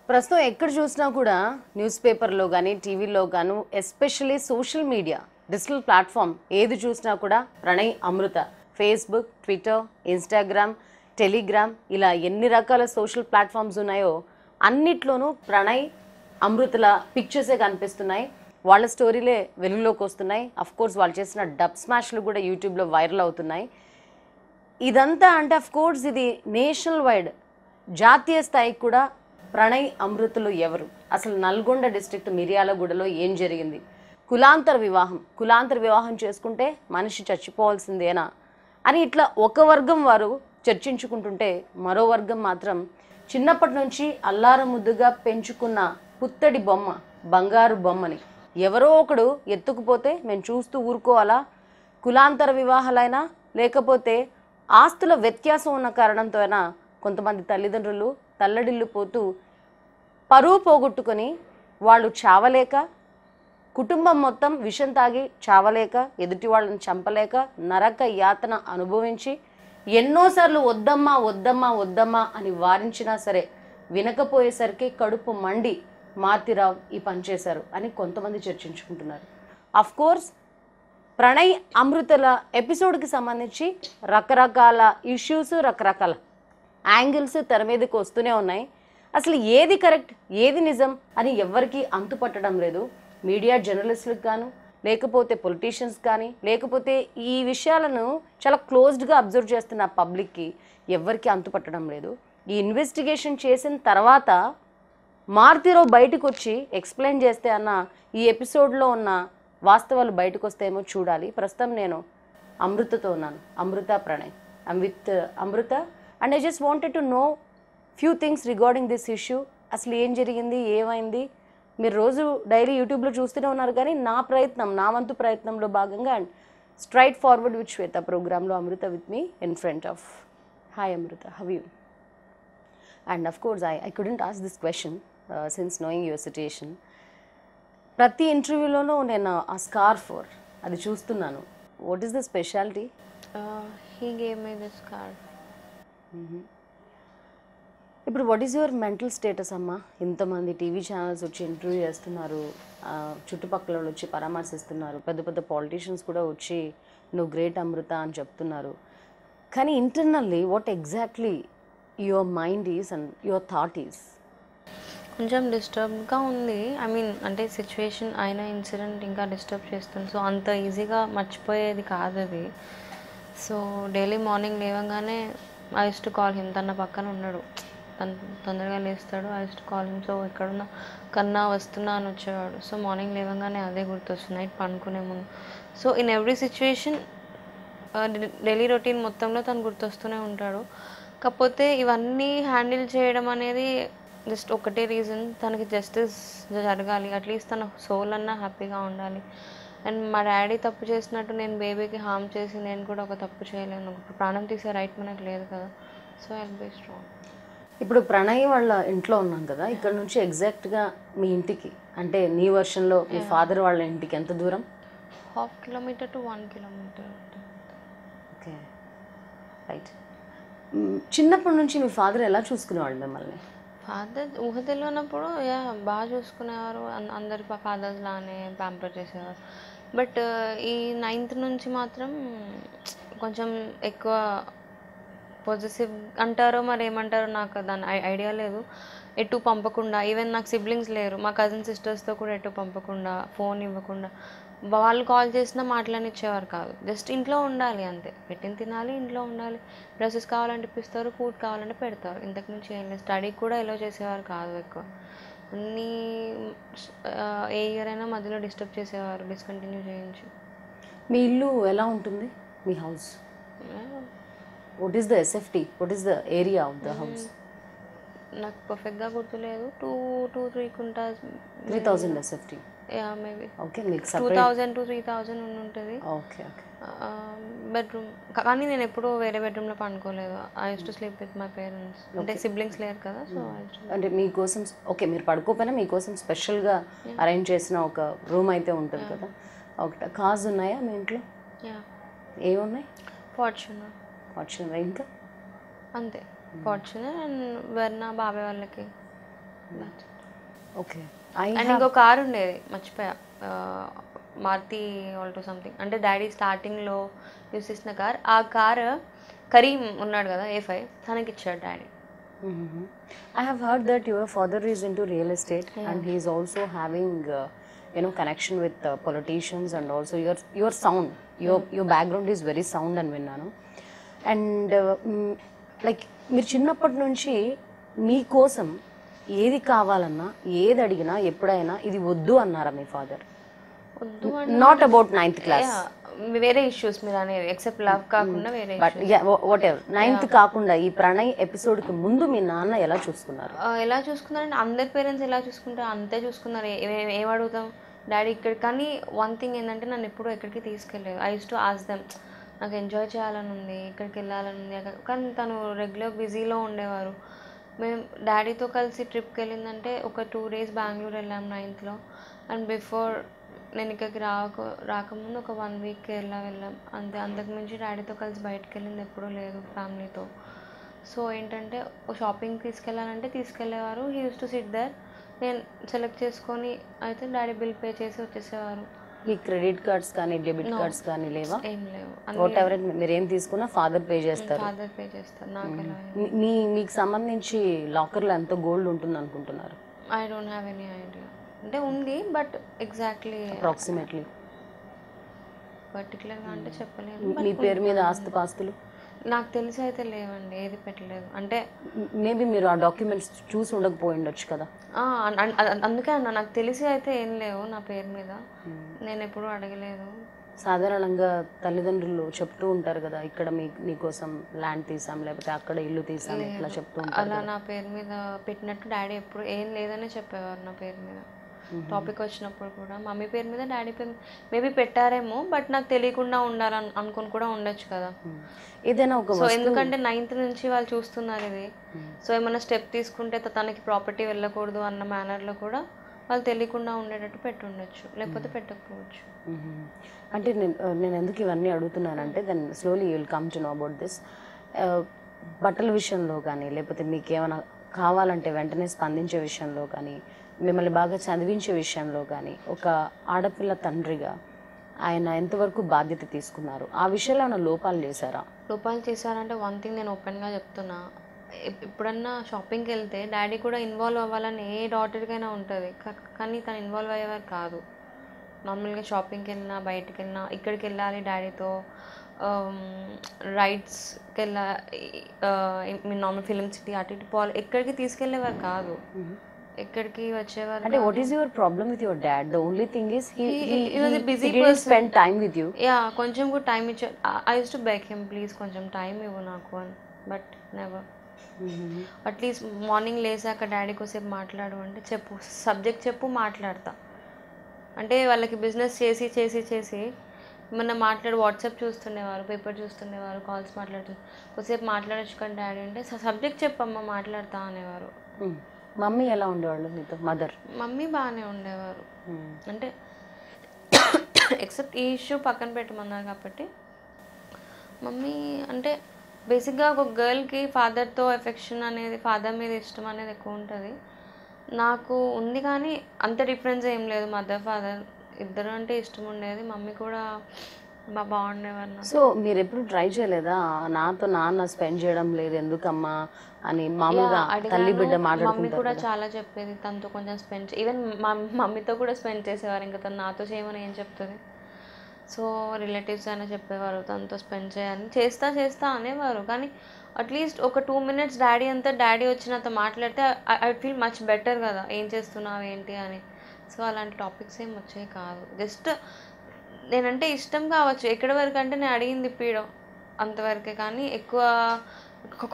ప్రస్తుతం ఎక్కడ చూసినా కూడా న్యూస్ పేపర్లో కానీ టీవీలో గాను especially social media digital platform ఏది చూసినా కూడా ప్రణయ్ అమృత ఫేస్బుక్ ట్విట్టర్ ఇన్స్టాగ్రామ్ టెలిగ్రామ్ ఇలా ఎన్ని రకాల సోషల్ ప్లాట్ఫామ్స్ ఉన్నాయో అన్నిట్లోనూ ప్రణయ్ అమృతల పిక్చర్సే కనిపిస్తున్నాయి. వాళ్ళ స్టోరీలే వెలుగులోకి వస్తున్నాయి. అఫ్ కోర్స్ వాళ్ళు చేసిన డబ్ స్మాష్లు కూడా యూట్యూబ్లో వైరల్ అవుతున్నాయి. ఇదంతా అంటే అఫ్ కోర్స్ ఇది నేషనల్ వైడ్ జాతీయ స్థాయికి కూడా ప్రణయ్ అమృతులు ఎవరు, అసలు నల్గొండ డిస్ట్రిక్ట్ మిర్యాలగూడలో ఏం జరిగింది, కులాంతర వివాహం చేసుకుంటే మనిషి చచ్చిపోవాల్సిందేనా అని ఇట్లా ఒక వర్గం వారు చర్చించుకుంటుంటే మరో వర్గం మాత్రం చిన్నప్పటి నుంచి అల్లార ముద్దుగా పెంచుకున్న పుత్తడి బొమ్మ బంగారు బొమ్మని ఎవరో ఒకడు ఎత్తుకుపోతే మేము చూస్తూ ఊరుకోవాలా, కులాంతర వివాహాలైనా లేకపోతే ఆస్తుల వ్యత్యాసం ఉన్న కారణంతో అయినా కొంతమంది తల్లిదండ్రులు తల్లడిల్లిపోతూ పరువు పోగొట్టుకొని వాళ్ళు చావలేక, కుటుంబం మొత్తం విషం తాగి చావలేక, ఎదుటి వాళ్ళని చంపలేక నరక యాతన అనుభవించి ఎన్నోసార్లు వద్దమ్మా వద్దమ్మా వద్దమ్మా అని వారించినా సరే వినకపోయేసరికి కడుపు మండి మారుతిరావు ఈ పని చేశారు అని కొంతమంది చర్చించుకుంటున్నారు. అఫ్ కోర్స్ ప్రణయ్ అమృతల ఎపిసోడ్కి సంబంధించి రకరకాల ఇష్యూస్ రకరకాల యాంగిల్స్ తెర మీదకి వస్తూనే ఉన్నాయి. అసలు ఏది కరెక్ట్ ఏది నిజం అని ఎవ్వరికీ అంతుపట్టడం లేదు. మీడియా జర్నలిస్టులకు గాను లేకపోతే పొలిటీషియన్స్ కానీ లేకపోతే ఈ విషయాలను చాలా క్లోజ్డ్గా అబ్జర్వ్ చేస్తున్న పబ్లిక్కి ఎవ్వరికీ అంతుపట్టడం లేదు. ఈ ఇన్వెస్టిగేషన్ చేసిన తర్వాత మారుతిరావు బయటకు వచ్చి ఎక్స్ప్లెయిన్ చేస్తే అన్న ఈ ఎపిసోడ్లో ఉన్న వాస్తవాలు బయటకు వస్తేమో చూడాలి. ప్రస్తుతం నేను అమృతతో ఉన్నాను. Amrutha Pranay, I'm with Amrutha and I just wanted to know few things regarding this issue. అసలు ఏం జరిగింది, ఏమైంది? మీరు రోజు డైలీ యూట్యూబ్లో చూస్తూనే ఉన్నారు కానీ నా వంతు ప్రయత్నంలో భాగంగా and straightforward with Shweta ప్రోగ్రాంలో Amrutha with me in front of. Hi Amrutha, how you? And of course I couldn't ask this question since knowing your situation. ప్రతి ఇంటర్వ్యూలోనూ నేను ఆ స్కార్ఫ్ అది చూస్తున్నాను. What is the speciality? He gave me this card. ఇప్పుడు what is your mental status అమ్మా? ఇంతమంది TV channels వచ్చి ఇంటర్వ్యూ చేస్తున్నారు, చుట్టుపక్కల వాళ్ళు వచ్చి పరామర్శిస్తున్నారు, పెద్ద పెద్ద పాలిటీషియన్స్ కూడా వచ్చి నువ్వు గ్రేట్ అమృత అని చెప్తున్నారు. కానీ internally what exactly your mind is and your thought is? కొంచెం డిస్టర్బ్గా ఉంది. ఐ మీన్ అంటే సిచ్యువేషన్ అయిన ఇన్సిడెంట్ ఇంకా డిస్టర్బ్ చేస్తుంది. సో అంత ఈజీగా మర్చిపోయేది కాదు అది. సో డైలీ మార్నింగ్ లేవగానే I use to call him. తన పక్కన ఉన్నాడు, తను తొందరగా లేస్తాడు. I use to call him. So ఎక్కడున్నా కన్నా వస్తున్నా అని వచ్చేవాడు. సో మార్నింగ్ లేవగానే అదే గుర్తొస్తుంది నైట్ పనుకునే ముందు. So in every situation daily routine మొత్తంలో తను గుర్తొస్తూనే ఉంటాడు. కాకపోతే ఇవన్నీ హ్యాండిల్ చేయడం అనేది జస్ట్ ఒకటే రీజన్, తనకి జస్టిస్ జరగాలి, అట్లీస్ట్ తన సోల్ అన్నా హ్యాపీగా ఉండాలి. అండ్ మా డాడీ తప్పు చేసినట్టు నేను బేబీకి హార్మ్ చేసి నేను కూడా ఒక తప్పు చేయలేను. ఒక ప్రాణం తీసే రైట్ మనకు లేదు కదా. So I will be strong. ఇప్పుడు ప్రణయ్ వాళ్ళ ఇంట్లో ఉన్నాం కదా, ఇక్కడ నుంచి ఎగ్జాక్ట్గా మీ ఇంటికి అంటే నీ వర్షన్లో మీ ఫాదర్ వాళ్ళ ఇంటికి ఎంత దూరం? 1/2 kilometer to 1 kilometer. Okay, right. చిన్నప్పటి నుంచి మీ ఫాదర్ ఎలా చూసుకునేవాళ్ళు మిమ్మల్ని? ఫాదర్ ఊహ తెలియనప్పుడు బాగా చూసుకునేవారు. అందరి ఫాదర్స్ లానే ప్యాంపర్ చేసేవారు. బట్ ఈ 9th నుంచి మాత్రం కొంచెం ఎక్కువ పొజిటివ్ అంటారో మరి ఏమంటారో నాకు దాని ఐడియా లేదు. ఎటు పంపకుండా, ఈవెన్ నాకు సిబ్లింగ్స్ లేరు, మా కజిన్ సిస్టర్స్తో కూడా ఎటు పంపకుండా, ఫోన్ ఇవ్వకుండా, వాళ్ళు కాల్ చేసినా మాట్లాడినిచ్చేవారు కాదు. జస్ట్ ఇంట్లో ఉండాలి అంతే, పెట్టిన తినాలి, ఇంట్లో ఉండాలి, డ్రెస్సెస్ కావాలంటే ఇప్పిస్తారు, ఫుడ్ కావాలంటే పెడతారు, ఇంతకుమించి ఏం లేదు. స్టడీకి కూడా ఎలా చేసేవారు కాదు ఎక్కువ. అన్నీ ఏ ఇయర్ అయినా మధ్యలో డిస్టర్బ్ చేసేవారు, డిస్కంటిన్యూ చేయించి. మీ ఇల్లు ఎలా ఉంటుంది? మీ house what is the SFT, what is the area of the house? నాకు పర్ఫెక్ట్గా గుర్తులేదు. 2-3 కుంటాస్, 3000 ఎస్ఎఫ్టీ. మేబీ ఓకే, మీకు 2000 to 3000 ఉంటుంది. Okay okay. బెడ్రూమ్ కానీ నేను ఎప్పుడూ వేరే బెడ్రూమ్లో పనుకోలేదు. I use to sleep with my parents. అంటే సిబ్లింగ్స్ లేరు కదా. సో అంటే మీకోసం ఓకే, మీరు పడుకోపోయినా మీకోసం స్పెషల్గా అరేంజ్ చేసిన ఒక రూమ్ అయితే ఉంటుంది కదా. ఒకటి కార్స్ ఉన్నాయా మీ ఇంట్లో? ఏమున్నాయి? ఫార్చునర్. ఫార్చునర్ ఇంకా అంతే. ఫార్చునర్ అండ్ వెర్నా బాబాయ్ వాళ్ళకి ఓకే. అండ్ ఇంకో కార్ ఉండేది మర్చిపోయా, మారుతి ఆల్టో సంథింగ్, అంటే డాడీ స్టార్టింగ్లో యూస్ చేసిన కార్. ఆ కార్ కరీం ఉన్నాడు కదా A5, తనకి ఇచ్చాడు daddy. I have heard that your father is into real estate and he is also having connection with politicians and also your sound, your background is very sound అని విన్నాను. And like మీరు చిన్నప్పటి నుంచి మీకోసం ఏది కావాలన్నా ఏది అడిగినా ఎప్పుడైనా ఇది వద్దు అన్నారా మీ ఫాదర్? వద్దు నాట్ అబౌట్ 9th క్లాస్, వేరే ఇష్యూస్ మీద అనేది, ఎక్సెప్ట్ లవ్ కాకుండా వేరే బట్ వాట్ ఎవర్, 9th కాకుండా ఈ ప్రణయ్ ఎపిసోడ్కి ముందు మీ నాన్న ఎలా చూసుకున్నారు? ఎలా చూసుకున్నారంటే అందరి పేరెంట్స్ ఎలా చూసుకుంటారు అంతే చూసుకున్నారు. ఏం అడుగుతాం డాడీ ఇక్కడ. కానీ వన్ థింగ్ ఏంటంటే నన్ను ఎప్పుడూ ఎక్కడికి తీసుకెళ్ళలేదు. I use to ask them, నాకు ఎంజాయ్ చేయాలని ఉంది, ఇక్కడికి వెళ్ళాలని ఉంది. కానీ తను రెగ్యులర్ బిజీలో ఉండేవారు. మేము డాడీతో కలిసి ట్రిప్కి వెళ్ళిందంటే ఒక 2 days బెంగళూరు వెళ్ళాం 9th. అండ్ బిఫోర్ నేను ఇక్కడికి రాకముందు ఒక 1 week కేరళ వెళ్ళాం అంతే. అంతకుమించి డాడీతో కలిసి బయటకు వెళ్ళింది ఎప్పుడూ లేదు ఫ్యామిలీతో. సో ఏంటంటే షాపింగ్కి తీసుకెళ్ళాలంటే తీసుకెళ్ళేవారు. He use to sit there, నేను సెలెక్ట్ చేసుకొని అయితే డాడీ బిల్ పే చేసి వచ్చేసేవారు. మీ క్రెడిట్ కార్డ్స్ కానీ డెబిట్ కార్డ్స్ కానీ లేవా? ఏం లేవు. వాట్ ఎవర్ మీరు ఏం తీసుకున్నా ఫాదర్ పే చేస్తారు. ఫాదర్ పే చేస్తారు. నాకు ఎలా మీకు సంబంధించి లాకర్లో ఎంత గోల్డ్ ఉంటుంది అనుకుంటున్నారు? I don't have any idea. అంటే ఉంది బట్ ఎగ్జాక్ట్లీ అప్రాక్సిమేట్లీ పర్టికులర్గా అంటే చెప్పలేను. మీ పేరు మీద ఆస్తిపాస్తులు నాకు తెలిసి అయితే లేవండి, ఏది పెట్టలేదు. అంటే మేబీ మీరు ఆ డాక్యుమెంట్స్ చూసి ఉండకపోయి ఉండొచ్చు కదా. అందుకే అన్న నాకు తెలిసి అయితే ఏం లేవు నా పేరు మీద, నేను ఎప్పుడూ అడగలేదు. సాధారణంగా తల్లిదండ్రులు చెప్తూ ఉంటారు కదా, ఇక్కడ మీకోసం ల్యాండ్ తీసాం లేకపోతే అక్కడ ఇల్లు తీసాం ఇట్లా చెప్తూ ఉంటారు. అలా నా పేరు మీద పెట్టినట్టు డాడీ ఎప్పుడు ఏం లేదనే చెప్పేవారు నా పేరు మీద. టాపిక్ వచ్చినప్పుడు కూడా మమ్మీ పేరు మీద డాడీ పేరు మేబీ పెట్టారేమో, బట్ నాకు తెలియకుండా ఉండాలని అనుకుని కూడా ఉండొచ్చు కదా. ఏదైనా ఒక సో ఎందుకంటే 9th నుంచి వాళ్ళు చూస్తున్నారు ఇది. సో ఏమైనా స్టెప్ తీసుకుంటే తనకి ప్రాపర్టీ వెళ్ళకూడదు అన్న మేనర్లో కూడా వాళ్ళు తెలియకుండా ఉండేటట్టు పెట్టి ఉండొచ్చు, లేకపోతే పెట్టకపోవచ్చు. అంటే నేను ఎందుకు ఇవన్నీ అడుగుతున్నానంటే then slowly you will come to know about this. బట్టల విషయంలో కానీ లేకపోతే మీకు ఏమైనా కావాలంటే వెంటనే స్పందించే విషయంలో కానీ, మిమ్మల్ని బాగా చదివించే విషయంలో కానీ ఒక ఆడపిల్ల తండ్రిగా ఆయన ఎంతవరకు బాధ్యత తీసుకున్నారు? ఆ విషయంలో ఏమైనా లోపాలు చేశారా? లోపాలు చేశారంటే వన్ థింగ్ నేను ఓపెన్గా చెప్తున్నా, ఎప్పుడన్నా షాపింగ్కి వెళ్తే డాడీ కూడా ఇన్వాల్వ్ అవ్వాలని ఏ డాటర్కైనా ఉంటుంది, కానీ తను ఇన్వాల్వ్ అయ్యేవారు కాదు. నార్మల్గా షాపింగ్కి వెళ్ళినా బయటికి వెళ్ళినా ఇక్కడికి వెళ్ళాలి డాడీతో, రైడ్స్కి వెళ్ళాలి, నార్మల్ ఫిలిం సిటీ అటు ఇటు పోవాలి, ఎక్కడికి తీసుకెళ్ళేవారు కాదు, ఎక్కడికి వచ్చేవారు. అంటే what is your problem with your dad? The only thing is he was a busy didn't spend time with you. Yeah కొంచెం కూడా టైం ఇచ్చారు. I use to beg him please కొంచెం టైం ఇవ్వు నాకు అని, బట్ నెవర్. అట్లీస్ట్ మార్నింగ్ లేసాక daddy కోసేపు మాట్లాడు అంటే చెప్పు, సబ్జెక్ట్ చెప్పు మాట్లాడతా. అంటే వాళ్ళకి బిజినెస్ చేసి చేసి చేసి మొన్న మాట్లాడు వాట్సాప్ చూస్తుండేవారు, పేపర్ చూస్తుండేవారు, కాల్స్ మాట్లాడుతుండే, కొద్దిసేపు మాట్లాడచ్చు కానీ డాడీ అంటే సబ్జెక్ట్ చెప్పమ్మా మాట్లాడతా అనేవారు. మమ్మీ ఎలా ఉండేవాళ్ళు మీతో? మదర్ మమ్మీ బాగానే ఉండేవారు. అంటే ఎక్సెప్ట్ ఈ ఇష్యూ పక్కన పెట్టమన్నారు కాబట్టి మమ్మీ అంటే బేసిక్గా ఒక గర్ల్కి ఫాదర్తో ఎఫెక్షన్ అనేది, ఫాదర్ మీద ఇష్టం అనేది ఎక్కువ ఉంటుంది. నాకు ఉంది కానీ అంత డిఫరెన్స్ ఏం లేదు. మదర్ ఫాదర్ ఇద్దరు అంటే ఇష్టం ఉండేది. మమ్మీ కూడా బాగుండేవారు. సో మీరు ఎప్పుడు ట్రై చేయలేదా నాతో నాన్న స్పెండ్ చేయడం లేదు ఎందుకమ్మా అని? మామూలుగా తల్లి బిడ్డ మాట్లాడుకుంటారు. మమ్మీ కూడా చాలా చెప్పేది తనతో కొంచెం స్పెండ్, ఈవెన్ మమ్మీతో కూడా స్పెండ్ చేసేవారు. ఇంకా తను నాతో చేయమని ఏం చెప్తుంది. సో రిలేటివ్స్ అయినా చెప్పేవారు తనతో స్పెండ్ చేయని, చేస్తా అనేవారు. కానీ అట్లీస్ట్ ఒక 2 minutes డాడీ అంతా డాడీ వచ్చి నాతో మాట్లాడితే ఐ ఫీల్ మచ్ బెటర్ కదా, ఏం చేస్తున్నావు ఏంటి అని. సో అలాంటి టాపిక్స్ ఏం వచ్చాయి కాదు. జస్ట్ నేనంటే ఇష్టం కావచ్చు, ఎక్కడి వరకు అంటే నేను అడిగింది పీడో అంతవరకే, కానీ ఎక్కువ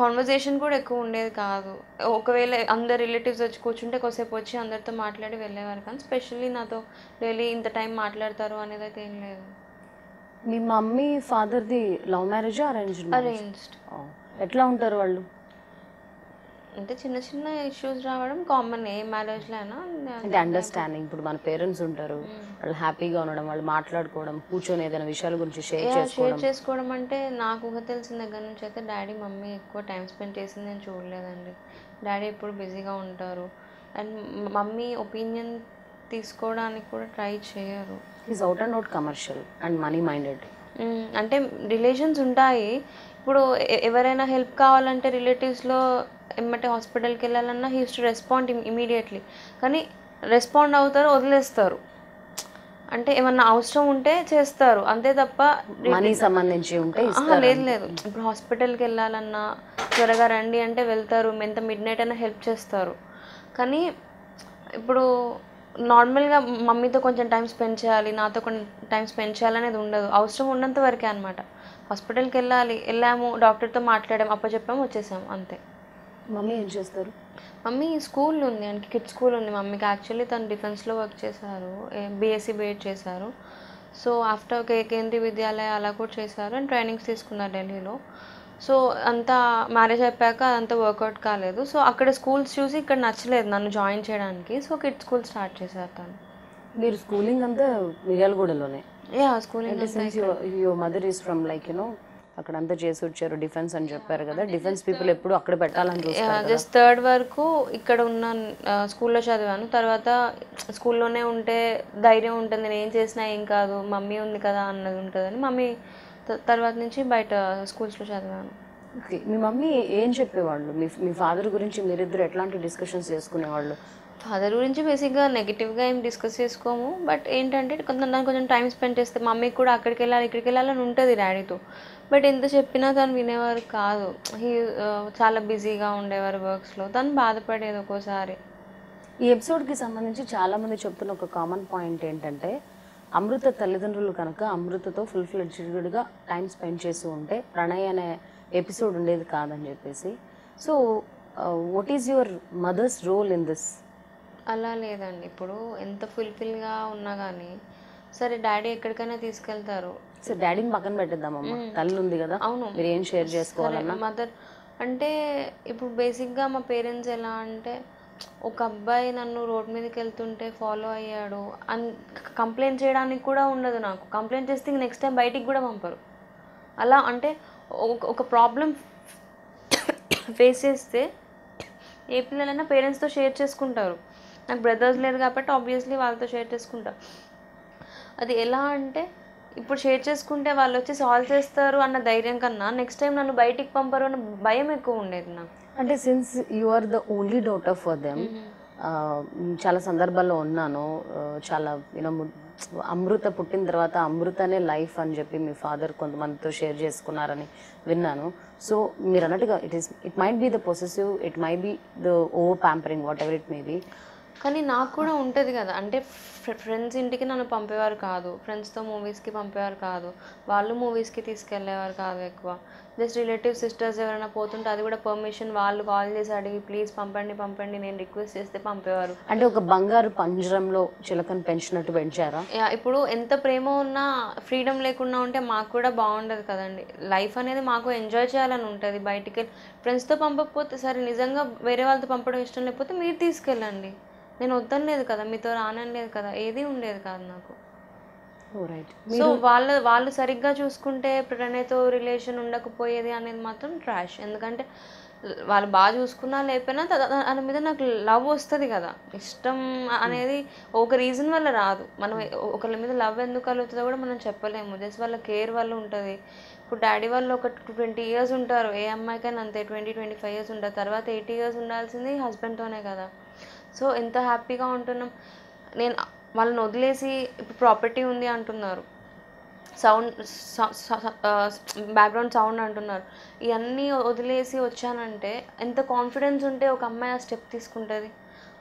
కాన్వర్జేషన్ కూడా ఎక్కువ ఉండేది కాదు. ఒకవేళ అందరు రిలేటివ్స్ వచ్చి కూర్చుంటే కొద్దిసేపు వచ్చి అందరితో మాట్లాడి వెళ్ళేవారు, కానీ స్పెషల్లీ నాతో డైలీ ఇంత టైం మాట్లాడతారు అనేది అయితే ఏం లేదు. మీ మమ్మీ ఫాదర్ది లవ్ మ్యారేజా అరేంజ్డ్? అరేంజ్డ్. ఎట్లా ఉంటారు వాళ్ళు? అంటే చిన్న చిన్న ఇష్యూస్ రావడం కామన్ ఏ మ్యారేజ్లో అయినా. అంటే అండర్స్టాండింగ్, ఇప్పుడు మన పేరెంట్స్ ఉంటారు, వాళ్ళు హ్యాపీగా ఉండడం, వాళ్ళు మాట్లాడుకోవడం, కూర్చొని ఏదైనా విషయాల గురించి షేర్ చేసుకోవడం. అంటే నాకు ఊహ తెలిసిన దగ్గర నుంచి అయితే డాడీ మమ్మీ ఎక్కువ టైం స్పెండ్ చేసింది నేను చూడలేదండి. డాడీ ఎప్పుడు బిజీగా ఉంటారు. అండ్ మమ్మీ ఒపీనియన్ తీసుకోవడానికి కూడా ట్రై చేయరు. Is out and out commercial and money minded. అంటే రిలేషన్స్ ఉంటాయి. ఇప్పుడు ఎవరైనా హెల్ప్ కావాలంటే రిలేటివ్స్లో ఎమ్మటే హాస్పిటల్కి వెళ్ళాలన్నా he use to respond immediately. కానీ రెస్పాండ్ అవుతారు, వదిలేస్తారు. అంటే ఏమన్నా అవసరం ఉంటే చేస్తారు అంతే తప్ప మనీ సంబంధించి ఉంటే లేదు లేదు. ఇప్పుడు హాస్పిటల్కి వెళ్ళాలన్నా త్వరగా రండి అంటే వెళ్తారు, ఎంత మిడ్ నైట్ అయినా హెల్ప్ చేస్తారు. కానీ ఇప్పుడు నార్మల్గా మమ్మీతో కొంచెం టైం స్పెండ్ చేయాలి, నాతో కొంచెం టైం స్పెండ్ చేయాలనేది ఉండదు. అవసరం ఉన్నంత వరకే అనమాట. హాస్పిటల్కి వెళ్ళాము, డాక్టర్తో మాట్లాడాము, అప్పచెప్పాము, వచ్చేసాము అంతే. మమ్మీ ఏం చేస్తారు? మమ్మీ స్కూల్ ఉంది, అంటే కిడ్ స్కూల్ ఉంది మమ్మీకి. యాక్చువల్లీ తను డిఫెన్స్లో వర్క్ చేశారు, బీఎస్సీ బీఎడ్ చేశారు. సో ఆఫ్టర్ కేంద్రీయ విద్యాలయ అలా కూడా చేశారు అండ్ ట్రైనింగ్స్ తీసుకున్నారు ఢిల్లీలో. సో అంతా మ్యారేజ్ అయిపోయాక అదంతా వర్కౌట్ కాలేదు. సో అక్కడ స్కూల్స్ చూసి ఇక్కడ నచ్చలేదు నన్ను జాయిన్ చేయడానికి. సో కిడ్ స్కూల్ స్టార్ట్ చేశారు తను. మీరు స్కూలింగ్ అంతా మిర్యాలగూడలోనే? Schooling your mother is from like you know అక్కడ అంతా చేసి వచ్చారు, డిఫెన్స్ అని చెప్పారు కదా. డిఫెన్స్ పీపుల్ ఎప్పుడు అక్కడ పెట్టాలని చూస్తారు. జస్ట్ థర్డ్ వరకు ఇక్కడ ఉన్న స్కూల్లో చదివాను. తర్వాత స్కూల్లోనే ఉంటే ధైర్యం ఉంటుంది, నేను ఏం చేసినా ఏం కాదు, మమ్మీ ఉంది కదా అన్నది ఉంటుందని మమ్మీ తర్వాత నుంచి బయట స్కూల్స్లో చదివాను. ఓకే, మీ మమ్మీ ఏం చెప్పేవాళ్ళు? మీ ఫాదర్ గురించి మీరిద్దరు ఎట్లాంటి డిస్కషన్స్ చేసుకునేవాళ్ళు? ఫాదర్ గురించి బేసిక్గా నెగిటివ్గా ఏం డిస్కస్ చేసుకోము. బట్ ఏంటంటే కొంచెం టైం స్పెండ్ చేస్తే మమ్మీకి కూడా అక్కడికి వెళ్ళాలి ఇక్కడికి వెళ్ళాలని ఉంటుంది డాడీతో. బట్ ఎంత చెప్పినా తను వినేవారు కాదు. చాలా బిజీగా ఉండేవారు వర్క్స్లో. తను బాధపడేది ఒక్కోసారి. ఈ ఎపిసోడ్కి సంబంధించి చాలామంది చెప్తున్న ఒక కామన్ పాయింట్ ఏంటంటే, అమృత తల్లిదండ్రులు కనుక అమృతతో ఫుల్ ఫ్లెడ్జ్డ్గా టైం స్పెండ్ చేస్తూ ఉంటే ప్రణయ్ అనే ఎపిసోడ్ ఉండేది కాదని చెప్పేసి. So what is your mother's role in this? అలా లేదండి. ఇప్పుడు ఎంత ఫుల్ఫిల్గా ఉన్నా కానీ సరే డాడీ ఎక్కడికైనా తీసుకెళ్తారు. సో డాడీని పక్కన పెట్టేద్దామమ్మా, తల్లి ఉంది కదా. అవును, మీరు ఏం షేర్ చేసుకోవాలన్నా మదర్ అంటే ఇప్పుడు బేసిక్గా మా పేరెంట్స్ ఎలా అంటే, ఒక అబ్బాయి నన్ను రోడ్ మీదకి వెళ్తుంటే ఫాలో అయ్యాడు అని కంప్లైంట్ చేయడానికి కూడా ఉండదు నాకు. కంప్లైంట్ చేస్తే నెక్స్ట్ టైం బయటికి కూడా పంపరు. అలా అంటే ఒక ప్రాబ్లం ఫేస్ చేస్తే ఏ పిల్లలైనా పేరెంట్స్తో షేర్ చేసుకుంటారు. నాకు బ్రదర్స్ లేరు కాబట్టి ఆబ్వియస్లీ వాళ్ళతో షేర్ చేసుకుంటా. అది ఎలా అంటే ఇప్పుడు షేర్ చేసుకుంటే వాళ్ళు వచ్చి సాల్వ్ చేస్తారు అన్న ధైర్యం కన్నా నెక్స్ట్ టైం నన్ను బయటికి పంపరు అన్న భయం ఎక్కువ ఉండేది నాకు. అంటే since you are the only daughter for them, చాలా సందర్భాల్లో ఉన్నాను. చాలా యూనో అమృత పుట్టిన తర్వాత అమృతనే లైఫ్ అని చెప్పి మీ ఫాదర్ కొంతమందితో షేర్ చేసుకున్నారని విన్నాను. సో మీరు అన్నట్టుగా it might be the possessive, it might be the over pampering, what ever it may be. కానీ నాకు కూడా ఉంటుంది కదా. అంటే ఫ్రెండ్స్ ఇంటికి నన్ను పంపేవారు కాదు, ఫ్రెండ్స్తో మూవీస్కి పంపేవారు కాదు, వాళ్ళు మూవీస్కి తీసుకెళ్ళేవారు కాదు ఎక్కువ. జస్ట్ రిలేటివ్ సిస్టర్స్ ఎవరైనా పోతుంటే అది కూడా పర్మిషన్ వాళ్ళు కాల్ చేసి అడిగి ప్లీజ్ పంపండి నేను రిక్వెస్ట్ చేస్తే పంపేవారు. అంటే ఒక బంగారు పంజరంలో చిలకను పెంచినట్టు పెంచారా? ఇప్పుడు ఎంత ప్రేమ ఉన్నా ఫ్రీడమ్ లేకుండా ఉంటే మాకు కూడా బాగుండదు కదండి. లైఫ్ అనేది మాకు ఎంజాయ్ చేయాలని ఉంటుంది. బయటికి వెళ్ళి ఫ్రెండ్స్తో పంపకపోతే సరే, నిజంగా వేరే వాళ్ళతో పంపడం ఇష్టం లేకపోతే మీరు తీసుకెళ్ళండి, నేను వద్దని లేదు కదా, మీతో రానని లేదు కదా, ఏది ఉండేది కాదు నాకు. సో వాళ్ళు సరిగ్గా చూసుకుంటే ప్రణయ్తో రిలేషన్ ఉండకపోయేది అనేది మాత్రం ట్రాష్. ఎందుకంటే వాళ్ళు బాగా చూసుకున్నా లేకపోయినా దాని మీద నాకు లవ్ వస్తుంది కదా. ఇష్టం అనేది ఒక రీజన్ వల్ల రాదు. మనం ఒకరి మీద లవ్ ఎందుకు కలుగుతుందో కూడా మనం చెప్పలేము. జస్ట్ వాళ్ళ కేర్ వల్ల ఉంటుంది. ఇప్పుడు డాడీ వాళ్ళు ఒక 20 years ఉంటారు, ఏ అమ్మాయికైనా అంతే 20-25 years ఉంటారు. తర్వాత 80 years ఉండాల్సింది హస్బెండ్తోనే కదా. సో ఎంత హ్యాపీగా ఉంటున్నాం. నేను వాళ్ళని వదిలేసి ఇప్పుడు ప్రాపర్టీ ఉంది అంటున్నారు, బ్యాక్గ్రౌండ్ సౌండ్ అంటున్నారు, ఇవన్నీ వదిలేసి వచ్చానంటే ఎంత కాన్ఫిడెన్స్ ఉంటే ఒక అమ్మాయి ఆ స్టెప్ తీసుకుంటుంది.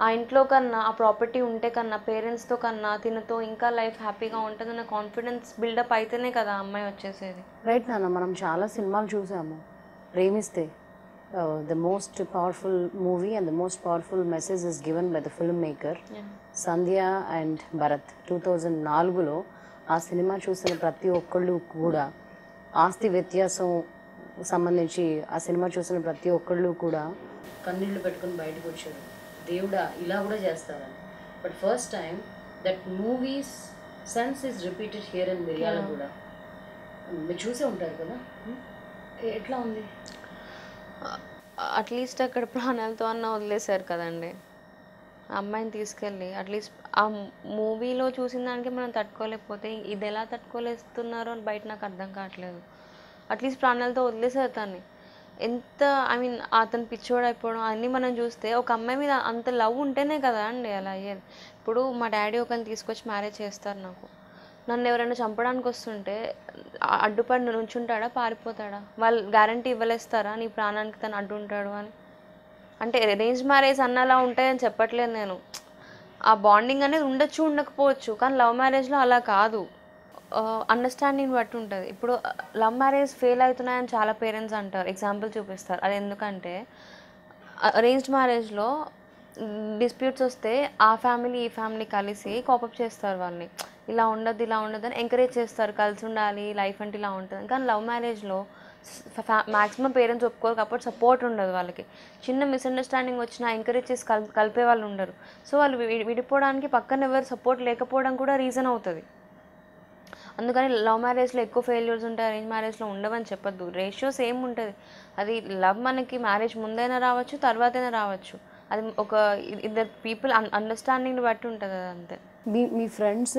ఆ ఇంట్లో కన్నా, ఆ ప్రాపర్టీ ఉంటే కన్నా, పేరెంట్స్తో కన్నా తినతో ఇంకా లైఫ్ హ్యాపీగా ఉంటుందన్న కాన్ఫిడెన్స్ బిల్డప్ అయితేనే కదా ఆ అమ్మాయి వచ్చేసేది. రైట్ నాన్న, మనం చాలా సినిమాలు చూసాము. ప్రేమిస్తే the most powerful movie and the most powerful message is given by the filmmaker Sandhya and Bharat. 2004లో ఆ సినిమా చూసిన ప్రతి ఒక్కళ్ళు కూడా ఆస్తి వ్యత్యాసం సంబంధించి ఆ సినిమా చూసిన ప్రతి ఒక్కళ్ళు కూడా కన్నీళ్లు పెట్టుకుని బయటకు వచ్చారు, దేవుడా ఇలా కూడా చేస్తారని. But first time that movies sense is repeated here in Miryalaguda. మీరు చూసే ఉంటారు కదా, ఎట్లా ఉంది? అట్లీస్ట్ అక్కడ ప్రాణాలతో అన్న వదిలేశారు కదండి. అమ్మాయిని తీసుకెళ్ళి అట్లీస్ట్ ఆ మూవీలో చూసిన దానికి మనం తట్టుకోలేకపోతే ఇది ఎలా తట్టుకోలేస్తున్నారో అని బయట నాకు అర్థం కావట్లేదు. అట్లీస్ట్ ప్రాణాలతో వదిలేసారు తన్ని. ఎంత ఐ మీన్ అతను పిచ్చోడు అయిపోవడం అన్నీ మనం చూస్తే ఒక అమ్మాయి మీద అంత లవ్ ఉంటేనే కదా అండి అలా అయ్యేది. ఇప్పుడు మా డాడీ ఒకరిని తీసుకొచ్చి మ్యారేజ్ చేస్తారు నాకు. నన్ను ఎవరైనా చంపడానికి వస్తుంటే అడ్డుపడి నుంచుంటాడా, పారిపోతాడా? వాళ్ళు గ్యారంటీ ఇవ్వలేస్తారా నీ ప్రాణానికి తను అడ్డు ఉంటాడు అని? అంటే అరేంజ్ మ్యారేజ్ అన్నలా ఉంటాయని చెప్పట్లేదు నేను. ఆ బాండింగ్ అనేది ఉండొచ్చు, ఉండకపోవచ్చు. కానీ లవ్ మ్యారేజ్లో అలా కాదు. అండర్స్టాండింగ్ బట్టి ఉంటుంది. ఇప్పుడు లవ్ మ్యారేజ్ ఫెయిల్ అవుతున్నాయని చాలా పేరెంట్స్ అంటారు, ఎగ్జాంపుల్ చూపిస్తారు. అది ఎందుకంటే అరేంజ్డ్ మ్యారేజ్లో డిస్ప్యూట్స్ వస్తే ఆ ఫ్యామిలీ ఈ ఫ్యామిలీ కలిసి కోపప్ చేస్తారు వాళ్ళని. ఇలా ఉండద్దు ఇలా ఉండద్దు అని ఎంకరేజ్ చేస్తారు, కలిసి ఉండాలి లైఫ్ అంటే ఇలా ఉంటుంది. కానీ లవ్ మ్యారేజ్లో మ్యాక్సిమం పేరెంట్స్ ఒప్పుకోరు కాబట్టి సపోర్ట్ ఉండదు వాళ్ళకి. చిన్న మిస్అండర్స్టాండింగ్ వచ్చినా ఎంకరేజ్ చేసి కలిపే వాళ్ళు ఉండరు. సో వాళ్ళు విడిపోవడానికి పక్కన ఎవరు సపోర్ట్ లేకపోవడం కూడా రీజన్ అవుతుంది. అందుకని లవ్ మ్యారేజ్లో ఎక్కువ ఫెయిల్యూర్స్ ఉంటాయి, అరేంజ్ మ్యారేజ్లో ఉండవని చెప్పొద్దు. రేషియో సేమ్ ఉంటుంది. అది లవ్ మనకి మ్యారేజ్ ముందైనా రావచ్చు, తర్వాతైనా రావచ్చు. అది ఒక ఇద్దరు పీపుల్ అండర్స్టాండింగ్ని బట్టి ఉంటుంది. అది అంతే. మీ ఫ్రెండ్స్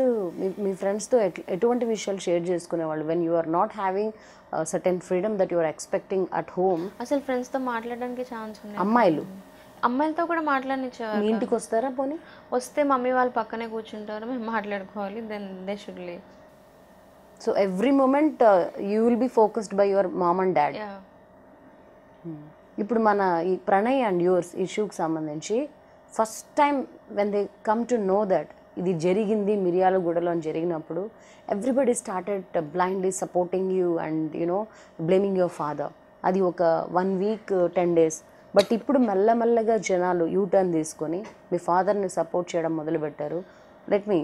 మీ ఫ్రెండ్స్తో ఎటువంటి విషయాలు షేర్ చేసుకునేవాళ్ళు when you are not having certain freedom that you are expecting at home? అసలు ఫ్రెండ్స్తో మాట్లాడడానికి ఛాన్స్ ఉంది. అమ్మాయిలతో కూడా మాట్లాడనిచ్చేవారు. మీ ఇంటికి వస్తారా? పోనీ వస్తే మమ్మీ వాళ్ళు పక్కనే కూర్చుంటారు, మేము మాట్లాడుకోవాలి, then they should leave. So every moment you will be focused by your mom and dad. ఇప్పుడు మన ఈ ప్రణయ్ అండ్ యువర్స్ ఇష్యూకి సంబంధించి first time when they come to know that ఇది జరిగింది మిర్యాలగూడలో అని జరిగినప్పుడు everybody started blindly supporting you and you know blaming your father. అది ఒక 1 week 10 days. బట్ ఇప్పుడు మెల్లమెల్లగా జనాలు యూటర్న్ తీసుకొని మీ ఫాదర్ని సపోర్ట్ చేయడం మొదలుపెట్టారు. Let me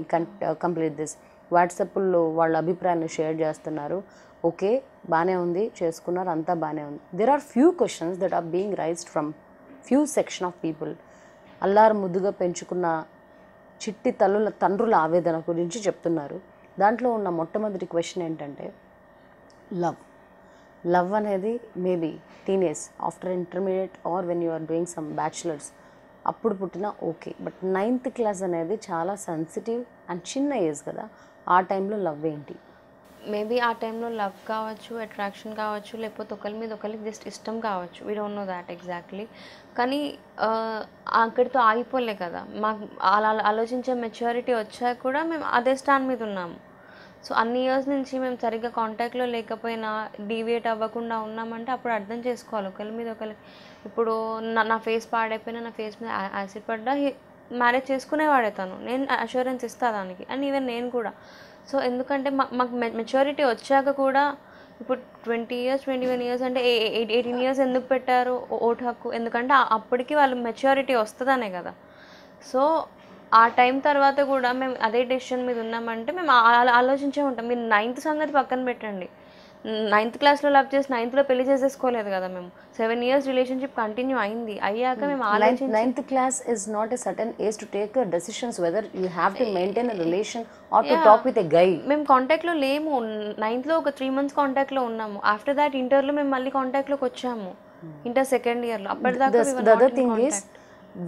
complete this. వాట్సాప్లో వాళ్ళ అభిప్రాయాన్ని షేర్ చేస్తున్నారు. ఓకే, బాగానే ఉంది, చేసుకున్నారు, అంతా బాగానే ఉంది. There are few questions that are being raised from few section of people. అల్లారు ముద్దుగా పెంచుకున్న చిట్టి తండ్రుల ఆవేదన గురించి చెప్తున్నారు. దాంట్లో ఉన్న మొట్టమొదటి క్వశ్చన్ ఏంటంటే లవ్ అనేది maybe teenage after intermediate or when you are doing some bachelors అప్పుడు పుట్టిన ఓకే. బట్ 9th class అనేది చాలా సెన్సిటివ్ అండ్ చిన్న ఏజ్ కదా, ఆ టైంలో లవ్ ఏంటి? మేబీ ఆ టైంలో లవ్ కావచ్చు, అట్రాక్షన్ కావచ్చు, లేకపోతే ఒకరి మీద ఒకరికి జస్ట్ ఇష్టం కావచ్చు. We don't know that exactly. కానీ అక్కడితో ఆగిపోలే కదా. మాకు అలా ఆలోచించే మెచ్యూరిటీ వచ్చాక కూడా మేము అదే స్టాండ్ మీద ఉన్నాము. సో అన్ని ఇయర్స్ నుంచి మేము సరిగ్గా కాంటాక్ట్లో లేకపోయినా డీవియేట్ అవ్వకుండా ఉన్నామంటే అప్పుడు అర్థం చేసుకోవాలి ఒకరి మీద ఒకరి. ఇప్పుడు నా ఫేస్ పాడైపోయినా, నా ఫేస్ మీద యాసిడ్ పడ్డా మ్యారేజ్ చేసుకునేవాడే తను. నేను అష్యూరెన్స్ ఇస్తాను దానికి, అండ్ ఈవెన్ నేను కూడా. సో ఎందుకంటే మాకు మెచ్యూరిటీ వచ్చాక కూడా ఇప్పుడు 20 years 21 years అంటే 18 years ఎందుకు పెట్టారు ఓటు హక్కు? ఎందుకంటే అప్పటికి వాళ్ళు మెచ్యూరిటీ వస్తుందనే కదా. సో ఆ టైం తర్వాత కూడా మేము అదే డెసిషన్ మీద ఉన్నామంటే మేము ఆలోచించే ఉంటాం. మీరు 9th సంగతి పక్కన పెట్టండి. 9th classలో లవ్ చేసి 9th పెళ్లి చేసేసుకోలేదు కదా మేము. 7 years రిలేషన్షిప్ కంటిన్యూ అయింది. అయ్యాక మేము 9th class is not a certain age to take decisions whether you have to maintain a relation or to talk with a guy. మేము కాంటాక్ట్లో లేము. 9th ఒక 3 months కాంటాక్ట్లో ఉన్నాము. ఆఫ్టర్ దాట్ ఇంటర్లో మేము మళ్ళీ కాంటాక్ట్లోకి వచ్చాము, ఇంటర్ 2nd year. అప్పటిదాకా the other thing is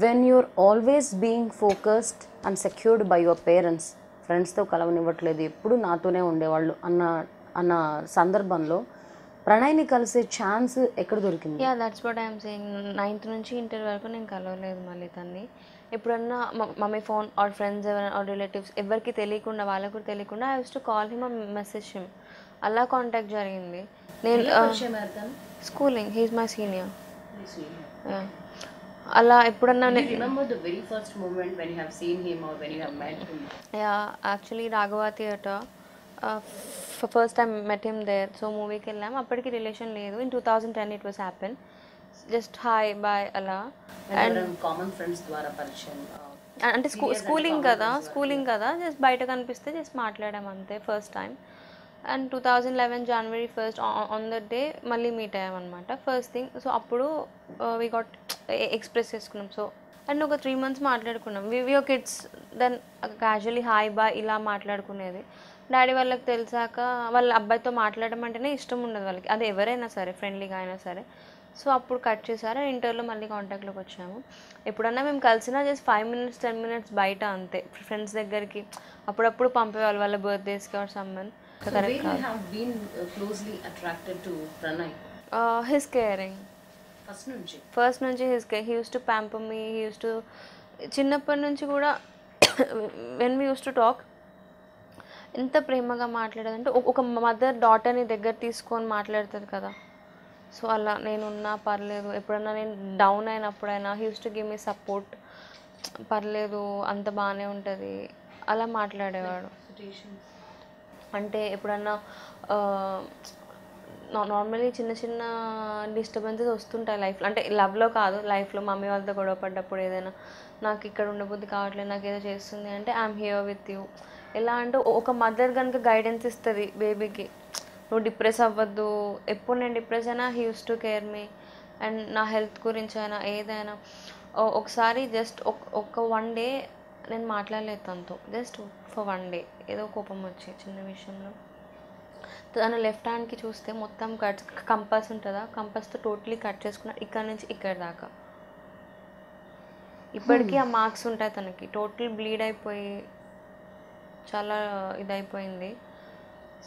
when you're always being focused and secured by your parents, ఫ్రెండ్స్తో కలవనివ్వట్లేదు, ఎప్పుడు నాతోనే ఉండేవాళ్ళు అన్న సందర్భంలో ప్రణయ్ని కలిసే ఛాన్స్ ఎక్కడ దొరికింది? Yeah, that's what I'm saying. 9th నుంచి ఇంటర్ వరకు నేను కలవలేదు మళ్ళీ తన్ని. ఎప్పుడన్నా మమ్మీ ఫోన్ ఆర్ ఫ్రెండ్స్ ఎవరైనా ఆర్ రిలేటివ్స్ ఎవరికి తెలియకుండా, వాళ్ళకు కూడా తెలియకుండా I use to call him or message him. అలా కాంటాక్ట్ జరిగింది. నేను స్కూలింగ్, హీఈస్ మై సీనియర్. అలా ఎప్పుడన్నా actually Raghava theatre first time met him there. So మూవీకి వెళ్ళాము. అప్పటికి రిలేషన్ లేదు. In 2010 it was happen. Just hi bye అలా. అండ్ అంటే స్కూలింగ్ కదా జస్ట్ బయట కనిపిస్తే జస్ట్ మాట్లాడాము అంతే first time. And 2011 January 1st on that day మళ్ళీ మీట్ అయ్యామన్నమాట ఫస్ట్ థింగ్. సో అప్పుడు వీ గాట్ ఎక్స్ప్రెస్ చేసుకున్నాం. సో అండ్ ఒక 3 months మాట్లాడుకున్నాం. We kids then casually hi bye ఇలా మాట్లాడుకునేది. డాడీ వాళ్ళకి తెలిసాక వాళ్ళ అబ్బాయితో మాట్లాడడం అంటేనే ఇష్టం ఉండదు వాళ్ళకి, అది ఎవరైనా సరే, ఫ్రెండ్లీగా అయినా సరే. సో అప్పుడు కట్ చేశారు. ఇంటర్లో మళ్ళీ కాంటాక్ట్లోకి వచ్చాము. ఎప్పుడన్నా మేము కలిసినా జస్ట్ 5 minutes 10 minutes బయట అంతే, ఫ్రెండ్స్ దగ్గరికి అప్పుడప్పుడు పంపేవాళ్ళు వాళ్ళ బర్త్డేస్కి ఆర్ సమ్మన్. కరెక్ట్ కాదు. హిస్ కేరింగ్ ఫస్ట్ నుంచి his care. He use to pamper me, he use to చిన్నప్పటి నుంచి కూడా when we use to talk ఎంత ప్రేమగా మాట్లాడేదంటే ఒక మదర్ డాటర్ని దగ్గర తీసుకొని మాట్లాడుతుంది కదా. సో అలా నేనున్నా పర్లేదు, ఎప్పుడన్నా నేను డౌన్ అయినప్పుడైనా he use to give me support, పర్లేదు అంత బాగానే ఉంటుంది అలా మాట్లాడేవాడు. అంటే ఎప్పుడన్నా నార్మల్లీ చిన్న చిన్న డిస్టర్బెన్సెస్ వస్తుంటాయి లైఫ్లో, అంటే లవ్లో కాదు, లైఫ్లో మమ్మీ వాళ్ళతో గొడవ పడ్డప్పుడు ఏదైనా నాకు ఇక్కడ ఉండబుద్ధి కావట్లేదు, నాకు ఏదో చేస్తుంది అంటే ఐఎమ్ హియర్ విత్ యూ. ఎలా అంటే ఒక మదర్ కనుక గైడెన్స్ ఇస్తుంది బేబీకి, నువ్వు డిప్రెస్ అవ్వద్దు. ఎప్పుడు నేను డిప్రెస్ అయినా he use to care me, and నా హెల్త్ గురించి అయినా ఏదైనా. ఒకసారి జస్ట్ ఒక 1 day నేను మాట్లాడలేదు తనతో, జస్ట్ ఫర్ 1 day ఏదో కోపం వచ్చి చిన్న విషయంలో. తన లెఫ్ట్ హ్యాండ్కి చూస్తే మొత్తం కంపాస్ ఉంటుందా, కంపాస్తో టోటలీ కట్ చేసుకున్నా ఇక్కడ నుంచి ఇక్కడ దాకా. ఇప్పటికీ ఆ మార్క్స్ ఉంటాయి తనకి, టోటల్ బ్లీడ్ అయిపోయి చాలా ఇదైపోయింది.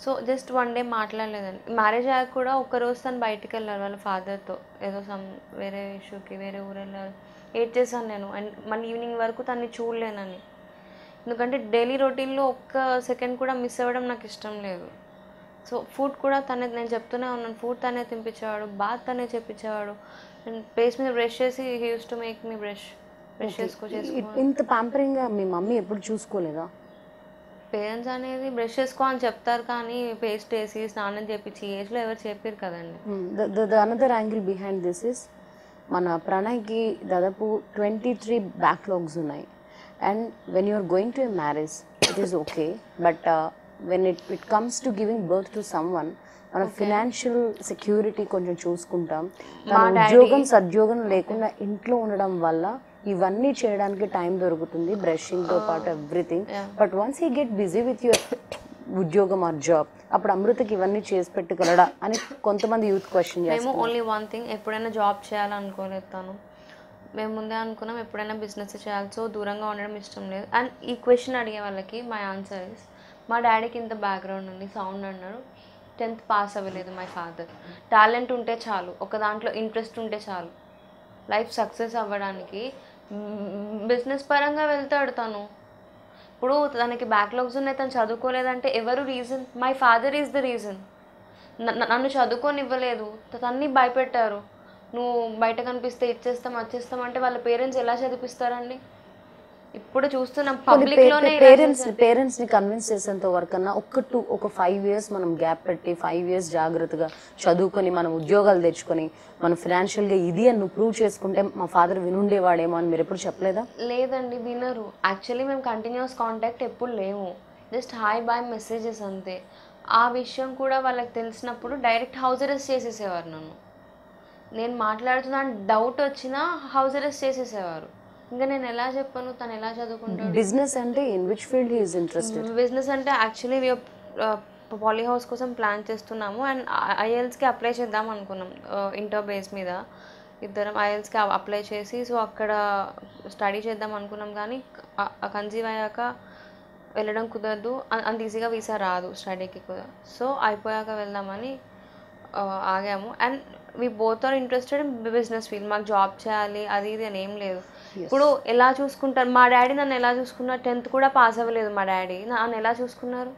సో జస్ట్ 1 day మాట్లాడలేదండి. మ్యారేజ్ అయ్యాక కూడా ఒక్కరోజు తను బయటికి వెళ్ళారు వాళ్ళ ఫాదర్తో, ఏదో వేరే ఇష్యూకి వేరే ఊరు వెళ్ళారు. ఏడ్ చేశాను నేను, అండ్ మళ్ళీ ఈవినింగ్ వరకు తనని చూడలేనని. ఎందుకంటే డైలీ రొటీన్లో ఒక్క సెకండ్ కూడా మిస్ అవ్వడం నాకు ఇష్టం లేదు. సో ఫుడ్ కూడా తనే, నేను చెప్తూనే ఉన్నాను, ఫుడ్ తనే తినిపించేవాడు, బాత్ తనే చెప్పించేవాడు, అండ్ ఫేస్ మీద బ్రష్ చేసి he use to make me brush చేసుకో. ఇంత ప్యాంపరింగ్ మీ మమ్మీ ఎప్పుడు చూసుకోలేదా? పేరెంట్స్ అనేది బ్రష్ చేసుకో అని చెప్తారు కానీ పేస్ట్ వేసి స్నానం చేపించి ఏజ్లో ఎవరు చెప్పారు కదండి. Another angle behind this is, మన ప్రణయ్కి దాదాపు 23 బ్యాక్లాగ్స్ ఉన్నాయి. And when you're going to a marriage it is okay, but when it comes to giving birth to someone, మన ఫినాన్షియల్ సెక్యూరిటీ కొంచెం చూసుకుంటాం. ఉద్యోగం సద్యోగం లేకుండా ఇంట్లో ఉండడం వల్ల ఇవన్నీ చేయడానికి టైం దొరుకుతుంది, బ్రషింగ్తో పాటు everything. But once he get busy with your ఉద్యోగం ఆర్ జాబ్, అప్పుడు అమృతకి ఇవన్నీ చేసి పెట్టగలడా అని కొంతమంది యూత్ క్వశ్చన్ చేస్తారు. మేము ఓన్లీ వన్ థింగ్, ఎప్పుడైనా జాబ్ చేయాలనుకోలేదు తను. మేము ముందే అనుకున్నాం ఎప్పుడైనా బిజినెస్ చేయాలి, సో దూరంగా ఉండడం ఇష్టం లేదు. అండ్ ఈ క్వశ్చన్ అడిగే వాళ్ళకి మై ఆన్సర్ ఇస్, మా డాడీకి ఇంత బ్యాక్గ్రౌండ్ ఉంది, సౌండ్ అన్నారు, 10th పాస్ అవ్వలేదు మై ఫాదర్. టాలెంట్ ఉంటే చాలు, ఒక దాంట్లో ఇంట్రెస్ట్ ఉంటే చాలు లైఫ్ సక్సెస్ అవ్వడానికి. బిజినెస్ పరంగా వెళ్తాడు తను. ఇప్పుడు తనకి బ్యాక్లాగ్స్ ఉన్నాయి, తను చదువుకోలేదంటే ఎవరు reason? My father is the reason. నన్ను చదువుకోనివ్వలేదు, తన్ని భయపెట్టారు. నువ్వు బయట కనిపిస్తే ఇచ్చేస్తాం వచ్చేస్తాం అంటే వాళ్ళ పేరెంట్స్ ఎలా చదివిస్తారండి? ఇప్పుడు చూస్తున్నాం పబ్లిక్లోనే. పేరెంట్స్ని కన్విన్స్ చేసేంత వరకు అన్నా ఒక 5 years మనం గ్యాప్ పెట్టి 5 years జాగ్రత్తగా చదువుకొని మనం ఉద్యోగాలు తెచ్చుకొని మనం ఫినాన్షియల్గా ఇది అని నువ్వు ప్రూవ్ చేసుకుంటే మా ఫాదర్ వినుండేవాడేమో అని మీరు ఎప్పుడు చెప్పలేదా? లేదండి, వినరు. యాక్చువల్లీ మేము కంటిన్యూస్ కాంటాక్ట్ ఎప్పుడు లేము, జస్ట్ హాయ్ బాయ్ మెసేజెస్ అంతే. ఆ విషయం కూడా వాళ్ళకి తెలిసినప్పుడు డైరెక్ట్ హౌస్ అరెస్ట్ చేసేసేవారు నన్ను. నేను మాట్లాడుతున్నా డౌట్ వచ్చినా హౌస్ అరెస్ట్ చేసేసేవారు. ఇంకా నేను ఎలా చెప్పను, తను ఎలా చదువుకుంటాడు? బిజినెస్ అంటే in which field he is interested? Business అంటే యాక్చువల్లీ పాలీ హౌస్ కోసం ప్లాన్ చేస్తున్నాము, అండ్ ఐఎల్స్కి అప్లై చేద్దాం అనుకున్నాం. ఇంటర్ బేస్ మీద ఇద్దరం ఐఎల్స్కి అప్లై చేసి, సో అక్కడ స్టడీ చేద్దాం అనుకున్నాం. కానీ కన్సీవ్ అయ్యాక వెళ్ళడం కుదరదు, అంత ఈజీగా వీసా రాదు స్టడీకి కూడా. సో అయిపోయాక వెళ్దామని ఆగాము. And we both are interested in business field. మాకు జాబ్ చేయాలి అది ఇది అని ఏం లేదు. ఇప్పుడు ఎలా చూసుకుంటారు? మా డాడీ నన్ను ఎలా చూసుకున్నారు? 10th కూడా పాస్ అవ్వలేదు మా డాడీ, నన్ను ఎలా చూసుకున్నారు?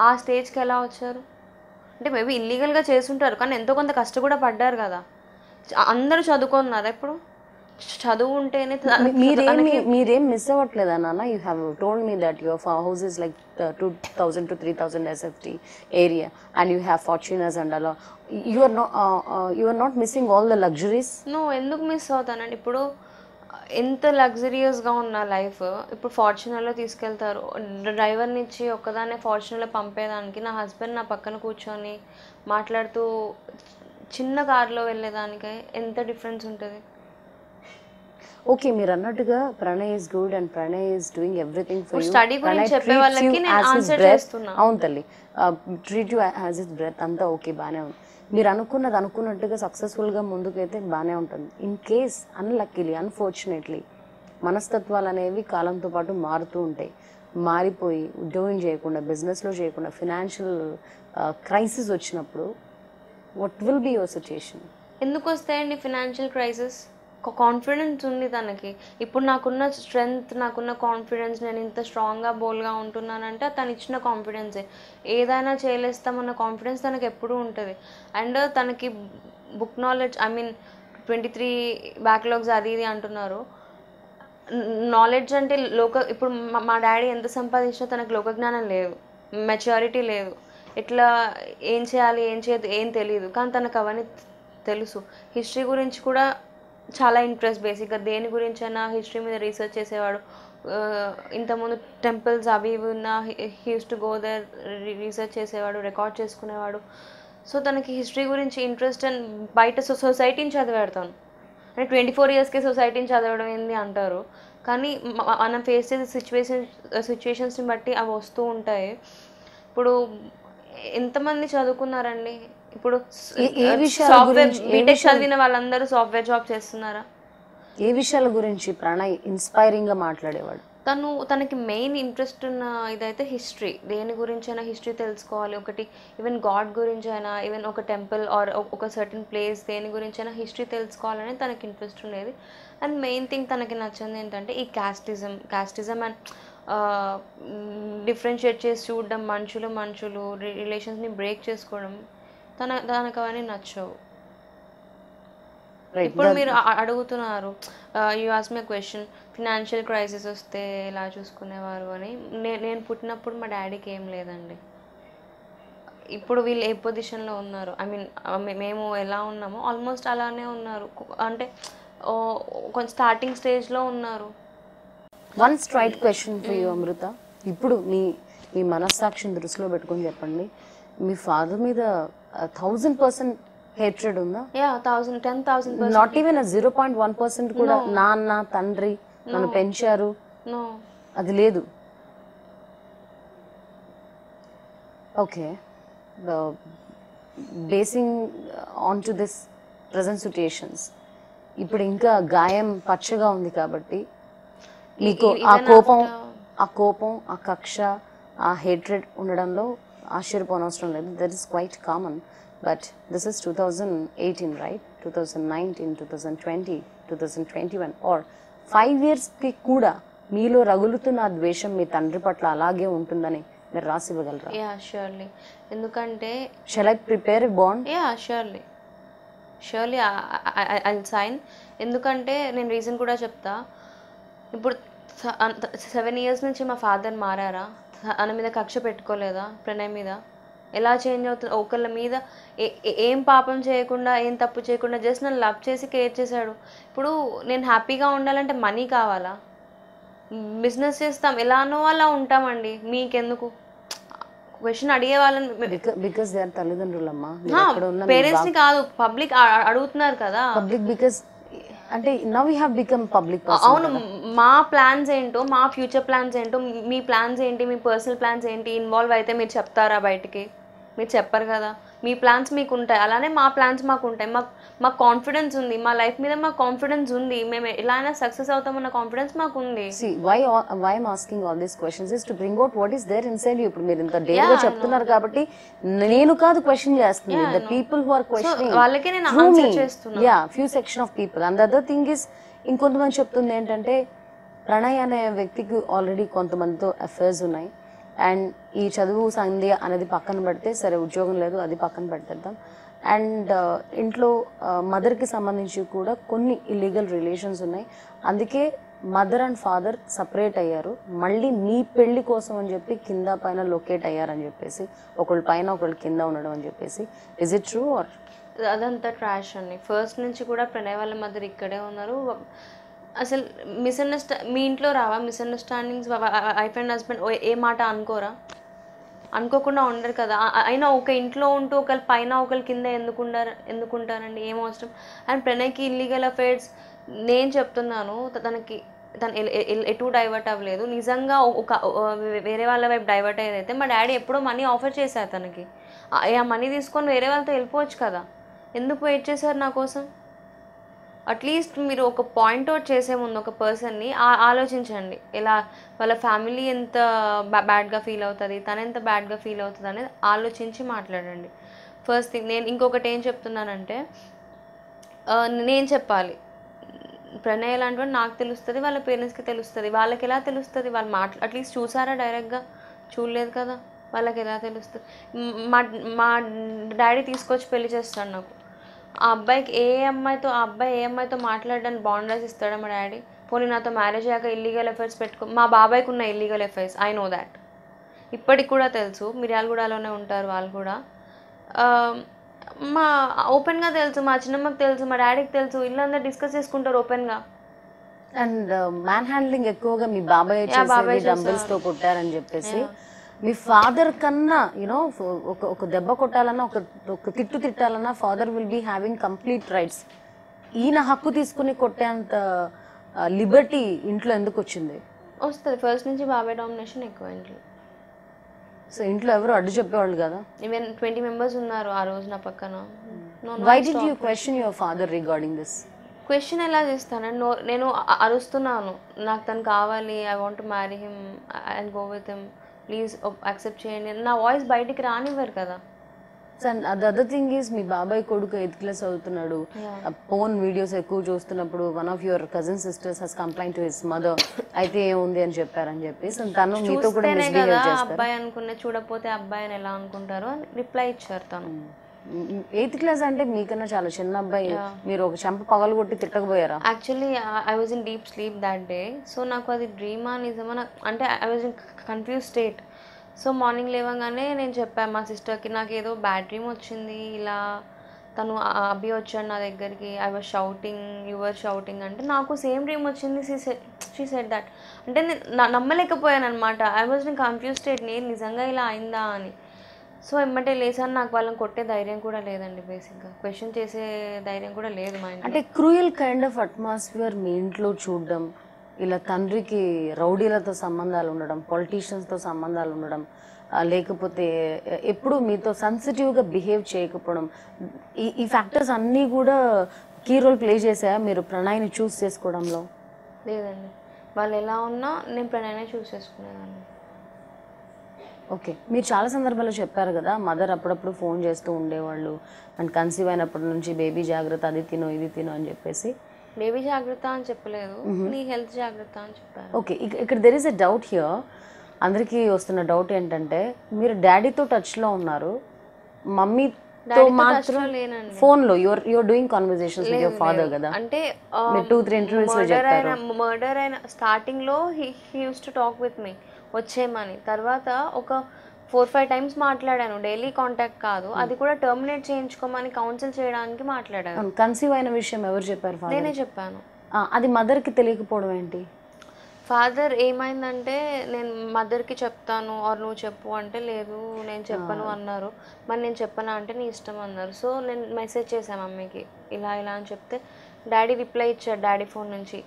ఆ స్టేజ్కి ఎలా వచ్చారు? అంటే మేబీ ఇల్లీగల్గా చేసుంటారు, కానీ ఎంతో కొంత కష్ట కూడా పడ్డారు కదా. అందరూ చదువుకున్నారు. ఇప్పుడు చదువు ఉంటేనే మీరేం మిస్ అవ్వట్లేదా నాన్న? You have told me that your house is like 2,000 to 3,000 SFT area and you have Fortuners and అలా. You are not missing all the luxuries? No, ఎందుకు మిస్ అవుతానండి? ఇప్పుడు ఎంత లగ్జరియస్గా ఉన్న లైఫ్ ఇప్పుడు ఫార్చ్యూనర్లో తీసుకెళ్తారు. డ్రైవర్ని ఇచ్చి ఒక్కదాన్నే ఫార్చ్యూనర్లో పంపేదానికి నా హస్బెండ్ నా పక్కన కూర్చొని మాట్లాడుతూ చిన్న కార్లో వెళ్ళేదానికి ఎంత డిఫరెన్స్ ఉంటుంది? ఓకే, మీరు అన్నట్టుగా Pranay is good and Pranay is doing everything for you. Study గురించి చెప్పే వాళ్ళకి నేను ఆన్సర్ చేస్తున్నా. అవును తల్లి, treat you as his breath అంతా ఓకే, బాగానే ఉంది. మీరు అనుకున్నది అనుకున్నట్టుగా సక్సెస్ఫుల్గా ముందుకైతే బాగానే ఉంటుంది. ఇన్ కేస్ అన్లక్కీలీ అన్ఫార్చునేట్లీ మనస్తత్వాలు అనేవి కాలంతో పాటు మారుతూ ఉంటాయి. మారిపోయి ఉద్యోగం చేయకుండా, బిజినెస్లో చేయకుండా, ఫినాన్షియల్ క్రైసిస్ వచ్చినప్పుడు what will be your situation? ఎందుకు వస్తాయండి ఫినాన్షియల్ క్రైసిస్? కాన్ఫిడెన్స్ ఉంది తనకి. ఇప్పుడు నాకున్న స్ట్రెంగ్త్, నాకున్న కాన్ఫిడెన్స్, నేను ఇంత స్ట్రాంగ్గా బోల్డ్గా ఉంటున్నానంటే తను ఇచ్చిన కాన్ఫిడెన్సే. ఏదైనా చేయలేస్తామన్న కాన్ఫిడెన్స్ తనకి ఎప్పుడూ ఉంటుంది. అండ్ తనకి book knowledge, I mean 23 backlogs అది ఇది అంటున్నారు. నాలెడ్జ్ అంటే ఇప్పుడు మా డాడీ ఎంత సంపాదించినా తనకు లోకజ్ఞానం లేదు, మెచ్యూరిటీ లేదు. ఎట్లా ఏం చేయాలి ఏం చేయదు ఏం తెలియదు, కానీ తనకు అవన్నీ తెలుసు. హిస్టరీ గురించి కూడా చాలా ఇంట్రెస్ట్. బేసిక్గా దేని గురించి అయినా హిస్టరీ మీద రీసెర్చ్ చేసేవాడు. ఇంతకుముందు టెంపుల్స్ అవి ఇవి ఉన్న use to go there, research చేసేవాడు, రికార్డ్ చేసుకునేవాడు. సో తనకి హిస్టరీ గురించి ఇంట్రెస్ట్. అండ్ బయట సొసైటీని చదివాడుతాను. అంటే 24 ఇయర్స్కి సొసైటీని చదవడం ఏంది అంటారు, కానీ మనం ఫేస్ చేసే సిచ్యువేషన్స్ని బట్టి అవి వస్తూ ఉంటాయి. ఇప్పుడు ఎంతమంది చదువుకున్నారండి? ఇప్పుడు సాఫ్ట్వేర్ బీటెక్ చదివిన వాళ్ళందరూ సాఫ్ట్వేర్ జాబ్ చేస్తున్నారా? ఏ విషయాల గురించి ప్రణయ్ ఇన్స్పైరింగ్గా మాట్లాడేవాడు? తనకి మెయిన్ ఇంట్రెస్ట్ ఉన్న ఇదైతే హిస్టరీ. దేని గురించి అయినా హిస్టరీ తెలుసుకోవాలి. ఒకటి ఈవెన్ గాడ్ గురించి అయినా, ఈవెన్ ఒక టెంపుల్ ఆర్ ఒక సర్టన్ ప్లేస్, దేని గురించి అయినా హిస్టరీ తెలుసుకోవాలని తనకి ఇంట్రెస్ట్ ఉండేది. అండ్ మెయిన్ థింగ్ తనకి నచ్చింది ఏంటంటే ఈ క్యాస్టిజం అండ్ డిఫరెన్షియేట్ చేసి చూడడం, మనుషులు రిలేషన్స్ని బ్రేక్ చేసుకోవడం, తనకు అవన్నీ నచ్చవు. ఇప్పుడు మీరు అడుగుతున్నారు, you ask me question, financial crisis వస్తే ఎలా చూసుకునేవారు అని. నేను పుట్టినప్పుడు మా డాడీకి ఏం లేదండి. ఇప్పుడు వీళ్ళు ఏ పొజిషన్లో ఉన్నారు, ఐ మీన్ మేము ఎలా ఉన్నామో ఆల్మోస్ట్ అలానే ఉన్నారు. అంటే కొంచెం స్టార్టింగ్ స్టేజ్లో ఉన్నారు. One straight question for you Amrutha. ఇప్పుడు మీ మనస్సాక్షిని దృష్టిలో పెట్టుకొని చెప్పండి, మీ ఫాదర్ మీద 1000% హేట్రెడ్ ఉందా? 10,000%. నాట్ ఈవెన్ 0.1% కూడా నాన్న తండ్రి నన్ను పెంచారు అది లేదు? Okay, basing on to this present situations, ఇప్పుడు ఇంకా గాయం పచ్చగా ఉంది కాబట్టి మీకు ఆ కోపం ఆ కక్ష ఆ హేట్రెడ్ ఉండడంలో ఆశ్చర్యపోనవసరం లేదు. That is quite common. But this is 2018, right? 2019, 2020, 2021 or 5 yearsకి కూడా మీలో రగులుతున్న ఆ ద్వేషం మీ తండ్రి పట్ల అలాగే ఉంటుందని మీరు రాసి ఇవ్వగలరా? Yeah surely. ఎందుకంటే shall I prepare a bond? Yeah surely I sign. ఎందుకంటే నేను రీజన్ కూడా చెప్తా. ఇప్పుడు 7 years నుంచి మా ఫాదర్ మారారా? తన మీద కక్ష పెట్టుకోలేదా? ప్రణయ్ మీద ఎలా చేంజ్ అవుతుంది? ఒకళ్ళ మీద ఏం పాపం చేయకుండా, ఏం తప్పు చేయకుండా జస్ట్ నన్ను లవ్ చేసి కేర్ చేశాడు. ఇప్పుడు నేను హ్యాపీగా ఉండాలంటే మనీ కావాలా? బిజినెస్ చేస్తాం, ఎలానో అలా ఉంటామండి. మీకెందుకు క్వశ్చన్ అడిగే వాళ్ళని? బికాస్ దే ఆర్ తల్లిదండ్రులమ్మా, పేరెంట్స్ని కాదు, పబ్లిక్ అడుగుతున్నారు కదా. పబ్లిక్ బికాస్ అంటే now we have become public. అవును, మా ప్లాన్స్ ఏంటో, మా ఫ్యూచర్ ప్లాన్స్ ఏంటో, మీ ప్లాన్స్ ఏంటి, మీ పర్సనల్ ప్లాన్స్ ఏంటి ఇన్వాల్వ్ అయితే మీరు చెప్తారా బయటికి? మీరు చెప్పరు కదా. మీ ప్లాన్స్ మీకు ఉంటాయి, అలానే మా ప్లాన్స్ మాకు ఉంటాయి. మాకు కాన్ఫిడెన్స్ ఉంది, మా లైఫ్ మీద మాకు కాన్ఫిడెన్స్ ఉంది. మేము ఎలా అయినా సక్సెస్ అవుతామన్న కాన్ఫిడెన్స్ మాకు ఉంది. See, why I'm asking all these questions is to bring out what is there inside you. ఇప్పుడు మీరు ఇంత డేర్గా చెప్తున్నారు కాబట్టి నేను కాదు క్వశ్చన్ చేస్తుంది, the people who are questioning వాళ్ళకే నేను ఆన్సర్ చేస్తున్నా. Yeah, few section of people. And the other thing is, ఇంకొంతమంది చెప్తుంది ఏంటంటే ప్రణయ్ అనే వ్యక్తికి ఆల్రెడీ కొంతమందితో అఫైర్స్ ఉన్నాయి. అండ్ ఈ చదువు సంధ్య అనేది పక్కన పెడితే, సరే ఉద్యోగం లేదు అది పక్కన పెట్టేద్దాం. అండ్ ఇంట్లో మదర్కి సంబంధించి కూడా కొన్ని ఇల్లీగల్ రిలేషన్స్ ఉన్నాయి. అందుకే మదర్ అండ్ ఫాదర్ సపరేట్ అయ్యారు. మళ్ళీ నీ పెళ్లి కోసం అని చెప్పి కింద పైన లొకేట్ అయ్యారని చెప్పేసి, ఒకళ్ళు పైన ఒకళ్ళు కింద ఉండడం అని చెప్పేసి, ఇస్ ఇట్ ట్రూ ఆర్? అదంతా ట్రాష్ అండి. ఫస్ట్ నుంచి కూడా ప్రణయ్ వాళ్ళ మదర్ ఇక్కడే ఉన్నారు. అసలు మీ ఇంట్లో రావా మిస్అండర్స్టాండింగ్స్? వైఫ్ అండ్ హస్బెండ్ ఏ మాట అనుకోకుండా ఉండరు కదా. అయినా ఒక ఇంట్లో ఉంటూ ఒకళ్ళు పైన ఒకళ్ళు కింద ఎందుకుంటారండి? ఏం అవసరం? అండ్ ప్రణయ్కి ఇల్లీగల్ అఫైర్స్ నేను చెప్తున్నాను, తను ఎటు డైవర్ట్ అవ్వలేదు. నిజంగా ఒక వేరే వాళ్ళ వైపు డైవర్ట్ అయ్యేదైతే మా డాడీ ఎప్పుడో మనీ ఆఫర్ చేశారు తనకి. ఆ మనీ తీసుకొని వేరే వాళ్ళతో వెళ్ళిపోవచ్చు కదా, ఎందుకు వెయిట్ చేశారు నా కోసం? అట్లీస్ట్ మీరు ఒక పాయింట్ అవుట్ చేసే ముందు ఒక పర్సన్ని ఆలోచించండి, ఎలా వాళ్ళ ఫ్యామిలీ ఎంత బ్యాడ్గా ఫీల్ అవుతుంది, తను ఎంత బ్యాడ్గా ఫీల్ అవుతుంది అనేది ఆలోచించి మాట్లాడండి. First thing. నేను ఇంకొకటి ఏం చెప్తున్నానంటే, నేను చెప్పాలి ప్రణయ్ ఎలాంటి వాడు నాకు తెలుస్తుంది, వాళ్ళ పేరెంట్స్కి తెలుస్తుంది. వాళ్ళకి ఎలా తెలుస్తుంది? వాళ్ళు అట్లీస్ట్ చూసారా డైరెక్ట్గా? చూడలేదు కదా, వాళ్ళకి ఎలా తెలుస్తుంది? మా మా డాడీ తీసుకొచ్చి పెళ్లి చేస్తాడు నాకు. ఆ అబ్బాయికి ఏ అమ్మాయితో మాట్లాడడానికి బాండ్ రాసి ఇస్తాడా మా డాడీ? పోనీ నాతో మ్యారేజ్ అయ్యాక ఇల్లీగల్ అఫైర్స్ మా బాబాయ్కి ఉన్న illegal affairs, I know that. ఇప్పటికి కూడా తెలుసు, మిర్యాలగూడలోనే ఉంటారు వాళ్ళు కూడా. మా ఓపెన్గా తెలుసు, మా చిన్నమ్మకి తెలుసు, మా డాడీకి తెలుసు, ఇల్లందరూ డిస్కస్ చేసుకుంటారు ఓపెన్గా. అండ్ మ్యాన్ హ్యాండ్లింగ్ ఎక్కువగా మీ బాబాయ్ చేసేది, డంబెల్స్ తో కొట్టారని చెప్పేసి. మీ ఫాదర్ కన్నా యూనో ఒక దెబ్బ కొట్టాలన్నా, ఒక తిట్టు తిట్టాలన్నా father will be having complete rights. ఈయన హక్కు తీసుకుని కొట్టేంత లిబర్టీ ఇంట్లో ఎందుకు వచ్చింది? వస్తుంది, ఫస్ట్ నుంచి బాబాయ్ డామినేషన్ ఎక్కువ ఇంట్లో. సో ఇంట్లో ఎవరు అడ్డు చెప్పేవాళ్ళు కదా? ఈవెన్ 20 members ఉన్నారు ఆ రోజు నా పక్కన. Why did you question your father regarding this? Question ఎలా చేస్తాను? నేను అరుస్తున్నాను, నాకు తను కావాలి, I want to marry him and go with him, please accept చేయండి. నా వాయిస్ బయటికి రానివ్వరు కదా. And the other thing is, మీ బాబాయ్ కొడుకు 8th class అవుతున్నాడు, ఫోన్ వీడియోస్ ఎక్కువ చూస్తున్నప్పుడు one of your cousin sisters has complaint to his mother, అయితే ఏముంది అని చెప్పారని చెప్పేసి తను మీతో కూడా మిస్బిహేవ్ చేస్తారు. అబ్బాయి అనుకున్న, చూడకపోతే అబ్బాయి ఎలా అనుకుంటారు అని రిప్లై ఇచ్చారు తను. 8th class అంటే మీకన్నా చాలా చిన్న అబ్బాయి, మీరు ఒక చెంప పగలు కొట్టి తిట్టకపోయారా? Actually I was in deep sleep that day. So నాకు అది డ్రీమా నిజమా అంటే I was in confuse state. So morning లేవగానే నేను చెప్పాను మా సిస్టర్కి, నాకు ఏదో బ్యాడ్ డ్రీమ్ వచ్చింది, ఇలా తను అభి వచ్చాడు నా దగ్గరికి, I was shouting, your shouting అంటే నాకు సేమ్ డ్రీమ్ వచ్చింది. She said that. అంటే నేను నమ్మలేకపోయాను అనమాట. I was in confuse state, నేను నిజంగా ఇలా అయిందా అని. సో ఎమ్మటే లేసాను, నాకు వాళ్ళని కొట్టే ధైర్యం కూడా లేదండి, బేసిక్గా క్వశ్చన్ చేసే ధైర్యం కూడా లేదు మా ఇంట్లో. అంటే క్రూయల్ కైండ్ ఆఫ్ అట్మాస్ఫియర్ మీ ఇంట్లో చూడడం, ఇలా తండ్రికి రౌడీలతో సంబంధాలు ఉండడం, పొలిటీషియన్స్తో సంబంధాలు ఉండడం, లేకపోతే ఎప్పుడు మీతో సెన్సిటివ్గా బిహేవ్ చేయకపోవడం, ఈ ఫ్యాక్టర్స్ అన్నీ కూడా కీ రోల్ ప్లే చేసాయా మీరు ప్రణయ్ని చూస్ చేసుకోవడంలో? లేదండి, వాళ్ళు ఎలా ఉన్నా నేను ప్రణయ్నే చూస్ చేసుకునేదాన్ని. ఓకే, మీరు చాలా సందర్భాల్లో చెప్పారు కదా, మదర్ అప్పుడప్పుడు ఫోన్ చేస్తూ ఉండేవాళ్ళు, అండ్ కన్సీవ్ అయినప్పటి నుంచి బేబీ జాగ్రత్త, అది తిను ఇది తిను అని చెప్పేసి. బేబీ జాగ్రత్త అని చెప్పలేదు, నీ హెల్త్ జాగ్రత్త అని చెప్పారు. ఓకే, ఇక్కడ there is a doubt here. అందరికీ వస్తున్న డౌట్ ఏంటంటే, మీరు డాడీతో టచ్లో ఉన్నారు, మమ్మీతో మాత్రం ఫోన్లో your doing conversations with your father కదా? అంటే 2-3 ఇంటర్వ్యూస్లో చెప్పారు. మర్డర్ అయిన స్టార్టింగ్లో he use to talk with me, వచ్చేయమని. తర్వాత ఒక 4-5 times మాట్లాడాను, డైలీ కాంటాక్ట్ కాదు, అది కూడా టర్మినేట్ చేయించుకోమని కౌన్సిల్ చేయడానికి మాట్లాడాను. కన్సీవ్ అయిన విషయం ఎవరు చెప్పారు? నేనే చెప్పాను. అది మదర్కి తెలియకపోవడం ఏంటి? ఫాదర్ ఏమైందంటే, నేను మదర్కి చెప్తాను ఆర్ నువ్వు చెప్పు అంటే, లేదు నేను చెప్పను అన్నారు. మరి నేను చెప్పనా అంటే, నీ ఇష్టం అన్నారు. సో నేను మెసేజ్ చేశాను మమ్మీకి, ఇలా ఇలా అని చెప్తే డాడీ రిప్లై ఇచ్చాడు డాడీ ఫోన్ నుంచి,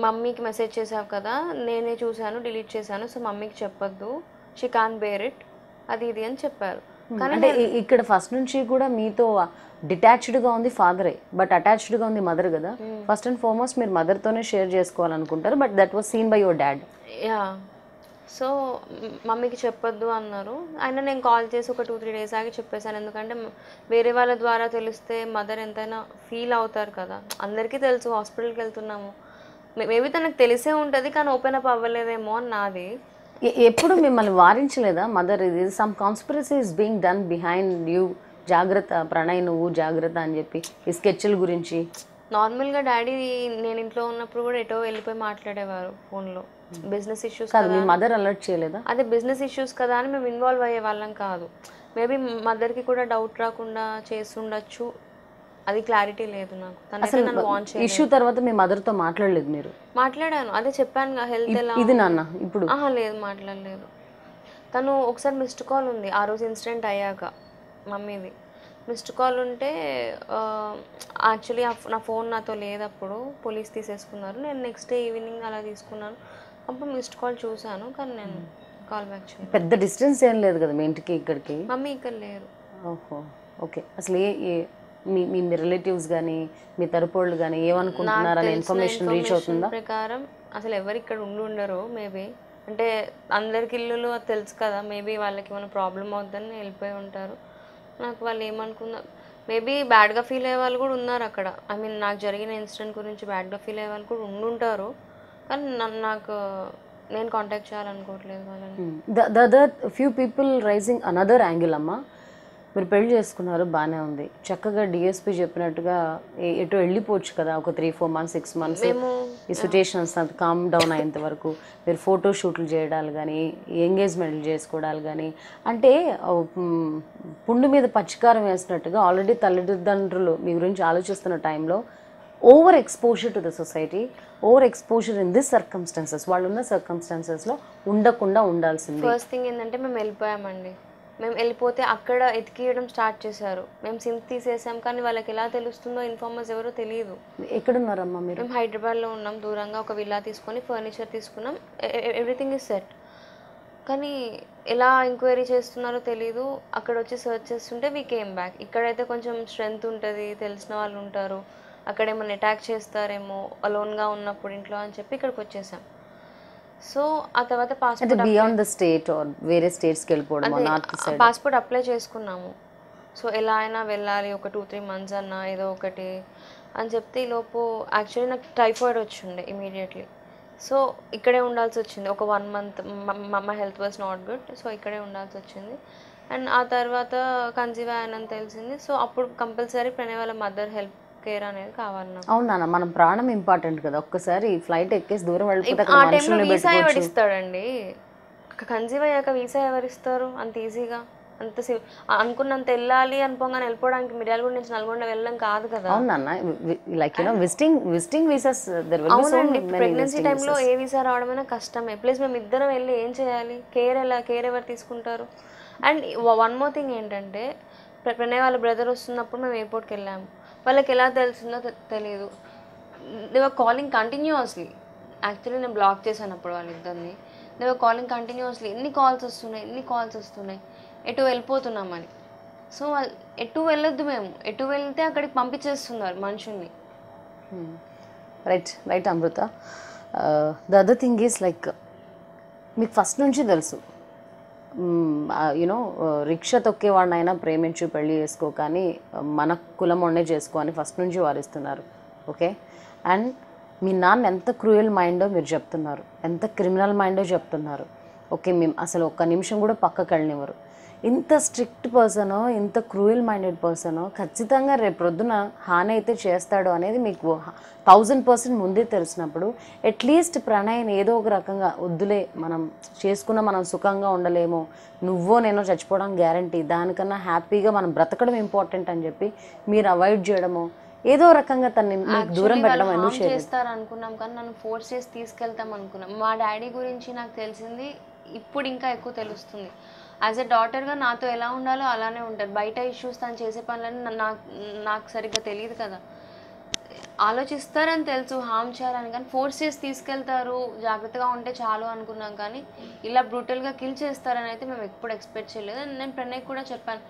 మమ్మీకి మెసేజ్ చేసావు కదా, నేనే చూశాను, డిలీట్ చేశాను, సో మమ్మీకి చెప్పొద్దు, షీ కాన్ బేర్ ఇట్, అది ఇది అని చెప్పారు. కానీ ఇక్కడ ఫస్ట్ నుంచి కూడా మీతో డిటాచ్డ్గా ఉంది ఫాదరే, బట్ అటాచ్డ్గా ఉంది మదర్ కదా. ఫస్ట్ అండ్ ఫార్మోస్ట్ మీరు మదర్తోనే షేర్ చేసుకోవాలనుకుంటారు, but that was seen by your dad. Yeah, so మమ్మీకి చెప్పొద్దు అన్నారు. అయినా నేను కాల్ చేసి ఒక 2-3 days ఆగి చెప్పేశాను, ఎందుకంటే వేరే వాళ్ళ ద్వారా తెలిస్తే మదర్ ఎంతైనా ఫీల్ అవుతారు కదా. అందరికీ తెలుసు హాస్పిటల్కి వెళ్తున్నాము, మేబీ తనకు తెలిసే ఉంటుంది కానీ ఓపెన్ అప్ అవ్వలేదేమో అని నాది. ఎప్పుడు మిమ్మల్ని వారించలేదా మదర్, ఇది some conspiracy is being done behind you, జాగ్రత్త ప్రణయ్ నువ్వు జాగ్రత్త అని చెప్పి, ఈ స్కెచ్ల గురించి? నార్మల్గా డాడీ నేను ఇంట్లో ఉన్నప్పుడు కూడా ఎటో వెళ్ళిపోయి మాట్లాడేవారు ఫోన్లో, బిజినెస్ ఇష్యూస్ కాదు. మీ మదర్ అలర్ట్ చేయలేదా? అదే బిజినెస్ ఇష్యూస్ కదా అని మేము ఇన్వాల్వ్ అయ్యే వాళ్ళం కాదు. మేబీ మదర్కి కూడా డౌట్ రాకుండా చేస్తుండొచ్చు, అది క్లారిటీ లేదు నాకు. అసలు ఇష్యూ తర్వాత మీ మదర్తో మాట్లాడలేదు మీరు? మాట్లాడాను, అదే చెప్పాను హెల్త్ ఎలా ఇది నాన్న ఇప్పుడు. లేదు మాట్లాడలేదు. తను ఒకసారి మిస్డ్ కాల్ ఉంది ఆ రోజు ఇన్సిడెంట్ అయ్యాక, మమ్మీది మిస్డ్ కాల్ ఉంటే, యాక్చువల్లీ నా ఫోన్ నాతో లేదు అప్పుడు, పోలీస్ తీసేసుకున్నారు. నేను నెక్స్ట్ డే ఈవినింగ్ అలా తీసుకున్నాను, అప్పుడు మిస్డ్ కాల్ చూశాను, కానీ నేను కాల్ బ్యాక్ చేయలేదు. పెద్ద డిస్టెన్స్ ఏం లేదు కదా మీ ఇంటికి ఇక్కడికి? మమ్మీ ఇక్కడ లేరు. ఓహో, ఓకే. అసలు మీ మీ రిలేటివ్స్ కానీ మీ తరపోళ్ళు కానీ ఏమనుకుంటున్నారనే ఇన్ఫర్మేషన్ రీచ్ అవుతుందా? ప్రకారం అసలు ఎవరు ఇక్కడ ఉండరు మేబీ, అంటే అందరికి ఇల్లులు అది తెలుసు కదా, మేబీ వాళ్ళకి ఏమైనా ప్రాబ్లం అవుతుందని వెళ్ళిపోయి ఉంటారు. నాకు వాళ్ళు ఏమనుకున్నారు, మేబీ బ్యాడ్గా ఫీల్ అయ్యే వాళ్ళు కూడా ఉన్నారు అక్కడ. ఐ మీన్ నాకు జరిగిన ఇన్సిడెంట్ గురించి బ్యాడ్గా ఫీల్ అయ్యే వాళ్ళు కూడా ఉండుంటారు, కానీ నాకు నేను కాంటాక్ట్ చేయాలనుకోవట్లేదు వాళ్ళని. The other few people raising another angle అమ్మా, మీరు పెళ్లి చేసుకున్నారు బాగానే ఉంది, చక్కగా డిఎస్పీ చెప్పినట్టుగా ఎటు వెళ్ళిపోవచ్చు కదా ఒక 3-4 months 6 months ఈ సిచ్యుయేషన్స్ అంత కామ్ డౌన్ అయ్యేంత వరకు మీరు ఫోటో షూట్లు చేయడాలు కానీ ఎంగేజ్మెంట్లు చేసుకోవడాలు కానీ, అంటే పుండు మీద పచ్చికారం వేసినట్టుగా ఆల్రెడీ తల్లిదండ్రులు మీ గురించి ఆలోచిస్తున్న టైంలో over exposure to the society, over exposure in this circumstances, వాళ్ళు ఉన్న సర్కమ్స్టాన్సెస్లో ఉండకుండా ఉండాల్సింది. ఫస్ట్ థింగ్ ఏంటంటే మేము వెళ్ళిపోయామండి. మేము వెళ్ళిపోతే అక్కడ ఎతికియడం స్టార్ట్ చేశారు. మేము సిమ్ తీసేసాం, కానీ వాళ్ళకి ఎలా తెలుస్తుందో ఇన్ఫార్మర్స్ ఎవరో తెలియదు. ఎక్కడున్నారమ్మా మీరు? మేము హైదరాబాద్లో ఉన్నాం, దూరంగా ఒక విల్లా తీసుకొని ఫర్నిచర్ తీసుకున్నాం, ఎవ్రీథింగ్ ఇస్ సెట్. కానీ ఎలా ఎంక్వైరీ చేస్తున్నారో తెలీదు. అక్కడ వచ్చి సర్చ్ చేస్తుంటే వీ కేమ్ బ్యాక్. ఇక్కడైతే కొంచెం స్ట్రెంగ్త్ ఉంటుంది, తెలిసిన వాళ్ళు ఉంటారు, అక్కడ ఏమైనా అటాక్ చేస్తారేమో అలోన్గా ఉన్నప్పుడు ఇంట్లో అని చెప్పి ఇక్కడికి వచ్చేసాం. సో ఆ తర్వాత పాస్పోర్ట్ అప్లై చేసుకున్నాము. సో ఎలా అయినా వెళ్ళాలి, ఒక 2-3 months అన్నా ఏదో ఒకటి అని చెప్తే ఈలోపు యాక్చువల్లీ నాకు టైఫాయిడ్ వచ్చిండే ఇమీడియట్లీ. సో ఇక్కడే ఉండాల్సి వచ్చింది ఒక 1 month. My health was not good, so ఇక్కడే ఉండాల్సి వచ్చింది. అండ్ ఆ తర్వాత కన్సీవ్ అయ్యానని తెలిసింది. సో అప్పుడు కంపల్సరీ ప్రణయ్ వాళ్ళ మదర్ హెల్ప్ కేర్ అనేది కావాలి. అవునా, మనం ప్రాణం ఇంపార్టెంట్ కదా, ఒక్కసారి ఫ్లైట్ ఎక్కేసి దూరం వెళ్ళిపోతే ఆ టైంలో వీసా ఎవరిస్తాడండి? కన్సీవ్ అయ్యాక వీసా ఎవరిస్తారు అంత ఈజీగా? అంత అనుకున్నంత వెళ్ళాలి అనుకోగానే వెళ్ళిపోవడానికి మిర్యాలగూడ నుంచి నల్గొండ వెళ్ళడం కాదు కదా. అవునన్నా, like you know visiting visas there will be so many. Pregnancy టైంలో ఏ వీసా రావడమైనా కష్టమే. ప్లస్ మేము ఇద్దరం వెళ్ళి ఏం చేయాలి, కేర్ ఎవరు తీసుకుంటారు? అండ్ వన్ మోర్ థింగ్ ఏంటంటే, ప్రణయ్ వాళ్ళ బ్రదర్ వస్తున్నప్పుడు మేము ఎయిర్పోర్ట్కి వెళ్ళాము. వాళ్ళకి ఎలా తెలిసిందో తెలియదు. They were calling continuously. Actually నేను బ్లాక్ చేశాను అప్పుడు వాళ్ళిద్దరిని. They were calling continuously. ఎన్ని కాల్స్ వస్తున్నాయి, ఎటు వెళ్ళిపోతున్నామని. సో ఎటు వెళ్ళొద్దు, మేము ఎటు వెళ్తే అక్కడికి పంపించేస్తున్నారు మనుషుల్ని. Right Amrutha. The other thing is like, మీకు ఫస్ట్ నుంచి తెలుసు యూనో రిక్షా తొక్కేవాడినైనా ప్రేమించి పెళ్ళి చేసుకో, కానీ మన కులం వండే చేసుకో అని ఫస్ట్ నుంచి వారిస్తున్నారు. ఓకే, అండ్ మీ నాన్న ఎంత క్రూయల్ మైండో మీరు చెప్తున్నారు, ఎంత క్రిమినల్ మైండో చెప్తున్నారు. ఓకే, మేము అసలు ఒక్క నిమిషం కూడా పక్కకి వెళ్ళనివ్వరు. ఇంత స్ట్రిక్ట్ పర్సనో, ఇంత క్రూయల్ మైండెడ్ పర్సనో ఖచ్చితంగా రేపొద్దున హాని అయితే చేస్తాడు అనేది మీకు 1000% ముందే తెలిసినప్పుడు, అట్లీస్ట్ ప్రణయ్ని ఏదో ఒక రకంగా వద్దులే, మనం చేసుకున్న మనం సుఖంగా ఉండలేమో, నువ్వో నేనో చచ్చిపోవడం గ్యారంటీ, దానికన్నా హ్యాపీగా మనం బ్రతకడం ఇంపార్టెంట్ అని చెప్పి మీరు అవాయిడ్ చేయడమో, ఏదో రకంగా తనని మీకు దూరం పెట్టడం ఎందుకు చేస్తారు అనుకున్నాం. కానీ నన్ను ఫోర్స్ చేసి తీసుకెళ్తాం అనుకున్నాం. మా డాడీ గురించి నాకు తెలిసింది ఇప్పుడు ఇంకా ఎక్కువ తెలుస్తుంది. యాజ్ ఎ డాటర్గా నాతో ఎలా ఉండాలో అలానే ఉంటారు. బయట ఇష్యూస్ తను చేసే పనులని నాకు సరిగ్గా తెలియదు కదా. ఆలోచిస్తారని తెలుసు హామ్ చేయాలని, కానీ ఫోర్స్ చేసి తీసుకెళ్తారు, జాగ్రత్తగా ఉంటే చాలు అనుకున్నాం. కానీ ఇలా బ్రూటల్గా కిల్ చేస్తారని అయితే మేము ఎప్పుడు ఎక్స్పెక్ట్ చేయలేదు. నేను ప్రణయ్ కూడా చెప్పాను,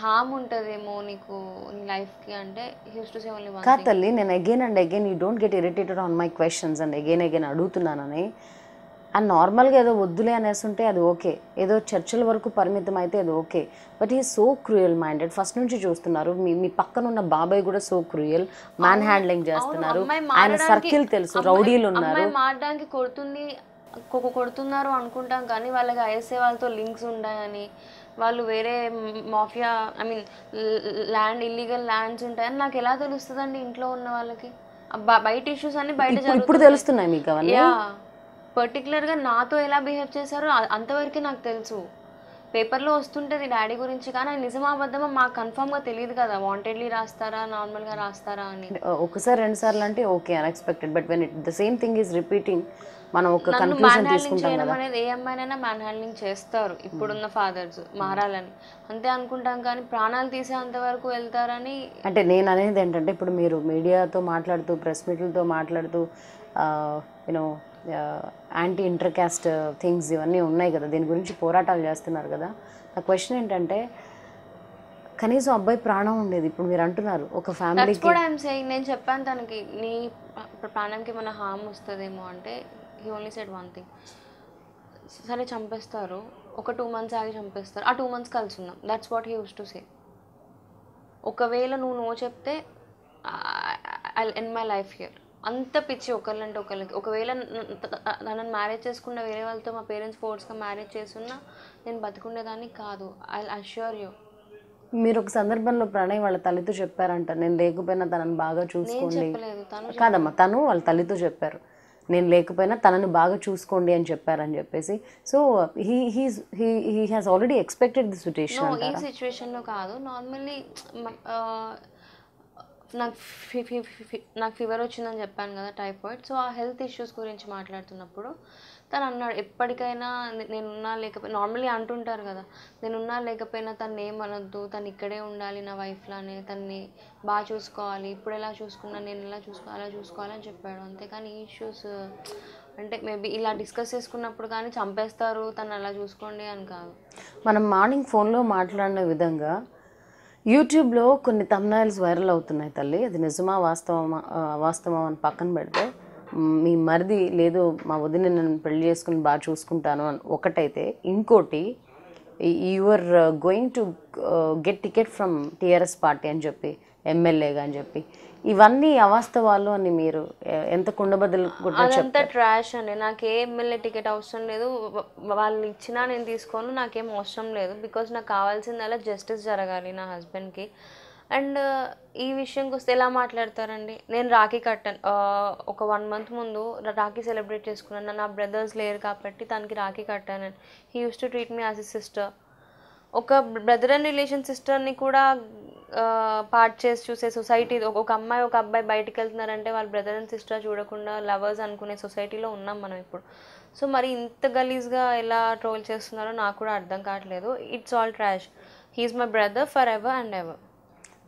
హామ్ ఉంటుందేమో నీకు నీ లైఫ్కి అంటే, use to say only one thing. కాదు తల్లి, నేను again and again you don't get irritated on my questions and again అడుగుతున్నానని. అండ్ నార్మల్గా ఏదో వద్దులే అనేసి ఉంటే అది ఓకే, ఏదో చర్చల వరకు పరిమితం అయితే అది ఓకే. బట్ ఈ సో క్రూయల్ మైండెడ్, ఫస్ట్ నుంచి చూస్తున్నారు. మీ పక్కన ఉన్న బాబాయ్ కూడా సో క్రూయల్, మ్యాన్ హ్యాండ్లింగ్ చేస్తున్నారు, ఆయన సర్కిల్ తెలుసు, రౌడీలు ఉన్నారు. మారడానికి కొడుతున్నారు అనుకుంటాం, కానీ వాళ్ళకి ఐఎస్ఏ వాళ్ళతో లింక్స్ ఉన్నాయని, వాళ్ళు వేరే mafia I mean illegal lands ఉంటాయని నాకు ఎలా తెలుస్తుందండి? ఇంట్లో ఉన్న వాళ్ళకి బయట ఇష్యూస్ అన్ని బయట ఇప్పుడు తెలుస్తున్నాయి మీకు అవన్నీ. పర్టికులర్గా నాతో ఎలా బిహేవ్ చేశారో అంతవరకే నాకు తెలుసు. పేపర్లో వస్తుంటుంది డాడీ గురించి, కానీ నిజమా అబద్ధమా మాకు కన్ఫర్మ్గా తెలియదు కదా. వాంటెడ్లీ రాస్తారా, నార్మల్గా రాస్తారా అని. ఒకసారి 2 సార్లు అంటే okay, unexpected. But when the same thing is repeating, మనం ఒక కన్క్లూజన్ తీసుకుంటాం కదా. అనేది ఏ అమ్మాయినైనా మ్యాన్ హ్యాండ్లింగ్ చేస్తారు ఇప్పుడున్న ఫాదర్స్, మారాలని అంతే అనుకుంటాం, కానీ ప్రాణాలు తీసేంత వరకు వెళ్తారని. అంటే నేను అనేది ఏంటంటే, ఇప్పుడు మీరు మీడియాతో మాట్లాడుతూ, ప్రెస్ మీట్లతో మాట్లాడుతూ, you know anti inter caste things ఇవన్నీ ఉన్నాయి కదా, దీని గురించి పోరాటాలు చేస్తున్నారు కదా. నా క్వశ్చన్ ఏంటంటే, కనీసం అబ్బాయి ప్రాణం ఉండేది. ఇప్పుడు మీరు అంటున్నారు ఒక దట్స్ ఫ్యామిలీకి. What I'm saying. నేను చెప్పాను తనకి, నీ ప్రాణంకి ఏమైనా హామ్ వస్తుందేమో అంటే he only said one thing, సరే చంపేస్తారు, ఒక 2 months ఆగి చంపేస్తారు, ఆ 2 months కలిసి ఉందాం. That's what he use to సే. ఒకవేళ నువ్వు నో చెప్తే I end my life here. అంత పిచ్చి ఒకళ్ళంటే ఒకళ్ళకి. ఒకవేళ నన్ను మ్యారేజ్ చేసుకున్న వేరే వాళ్ళతో మా పేరెంట్స్ ఫోర్స్గా మ్యారేజ్ చేస్తున్నా నేను బతుకుండేదాన్ని కాదు. I assure you. మీరు ఒక సందర్భంలో ప్రణయ్ వాళ్ళ తల్లితో చెప్పారంట, నేను లేకపోయినా తనని బాగా నేను చూసుకోండి. చెప్పలేదు, తను కాదమ్మా, తను వాళ్ళ తల్లితో చెప్పారు, నేను లేకపోయినా తనని బాగా చూసుకోండి అని చెప్పారని చెప్పేసి. So he has already expected the situation ఈ అంటారా? సిచ్యువేషన్లో కాదు, నార్మల్లీ నాకు ఫీవర్ వచ్చిందని చెప్పాను కదా, టైఫాయిడ్. సో ఆ హెల్త్ ఇష్యూస్ గురించి మాట్లాడుతున్నప్పుడు తను అన్నాడు, ఎప్పటికైనా నేనున్నా లేకపోయినా, నార్మల్లీ అంటుంటారు కదా, నేనున్నా లేకపోయినా తను ఏమనొద్దు, తను ఇక్కడే ఉండాలి నా వైఫ్లానే, తన్ని బాగా చూసుకోవాలి, ఇప్పుడు ఎలా చూసుకున్నా నేను ఎలా అలా చూసుకోవాలని చెప్పాడు. అంతేకాని ఈ ఇష్యూస్ అంటే మేబీ ఇలా డిస్కస్ చేసుకున్నప్పుడు కానీ చంపేస్తారు తను అలా చూసుకోండి అని కాదు. మనం మార్నింగ్ ఫోన్లో మాట్లాడిన విధంగా యూట్యూబ్లో కొన్ని థంబ్నైల్స్ వైరల్ అవుతున్నాయి తల్లి. అది నిజమా వాస్తవం అని పక్కన పెడితే, మీ మరిది లేదు మా వదిన నేను పెళ్లి చేసుకుని బాగా చూసుకుంటాను అని ఒకటైతే, ఇంకోటి you're going to get ticket from TRS party అని చెప్పి, ఎమ్మెల్యేగా అని చెప్పి, ఇవన్నీ అవాస్తవాలు అని మీరు ఎంత కుండబద్దలు అదంతా ట్రాష్ అండి. నాకే ఎమ్మెల్యే టికెట్ అవసరం లేదు, వాళ్ళు ఇచ్చినా నేను తీసుకోను, నాకేం అవసరం లేదు. బికాజ్ నాకు కావాల్సిందల్లా జస్టిస్ జరగాలి నా హస్బెండ్కి. అండ్ ఈ విషయంకి వస్తే ఎలా మాట్లాడతారండి, నేను రాఖీ కట్టాను ఒక 1 month ముందు రాఖీ సెలబ్రేట్ చేసుకున్నాను. నా బ్రదర్స్ లేరు కాబట్టి తనకి రాఖీ కట్టాను. He use to treat me as a sister. ఒక బ్రదర్ అండ్ రిలేషన్ సిస్టర్ని కూడా పార్ట్ చేసి చూసే సొసైటీ, ఒక అమ్మాయి ఒక అబ్బాయి బయటికి వెళ్తున్నారంటే వాళ్ళ బ్రదర్ అండ్ సిస్టర్ చూడకుండా లవర్స్ అనుకునే సొసైటీలో ఉన్నాం మనం ఇప్పుడు. సో మరి ఇంత గలీజ్గా ఎలా ట్రోల్ చేస్తున్నారో నాకు కూడా అర్థం కావట్లేదు. It's all trash. He's my brother forever and ever.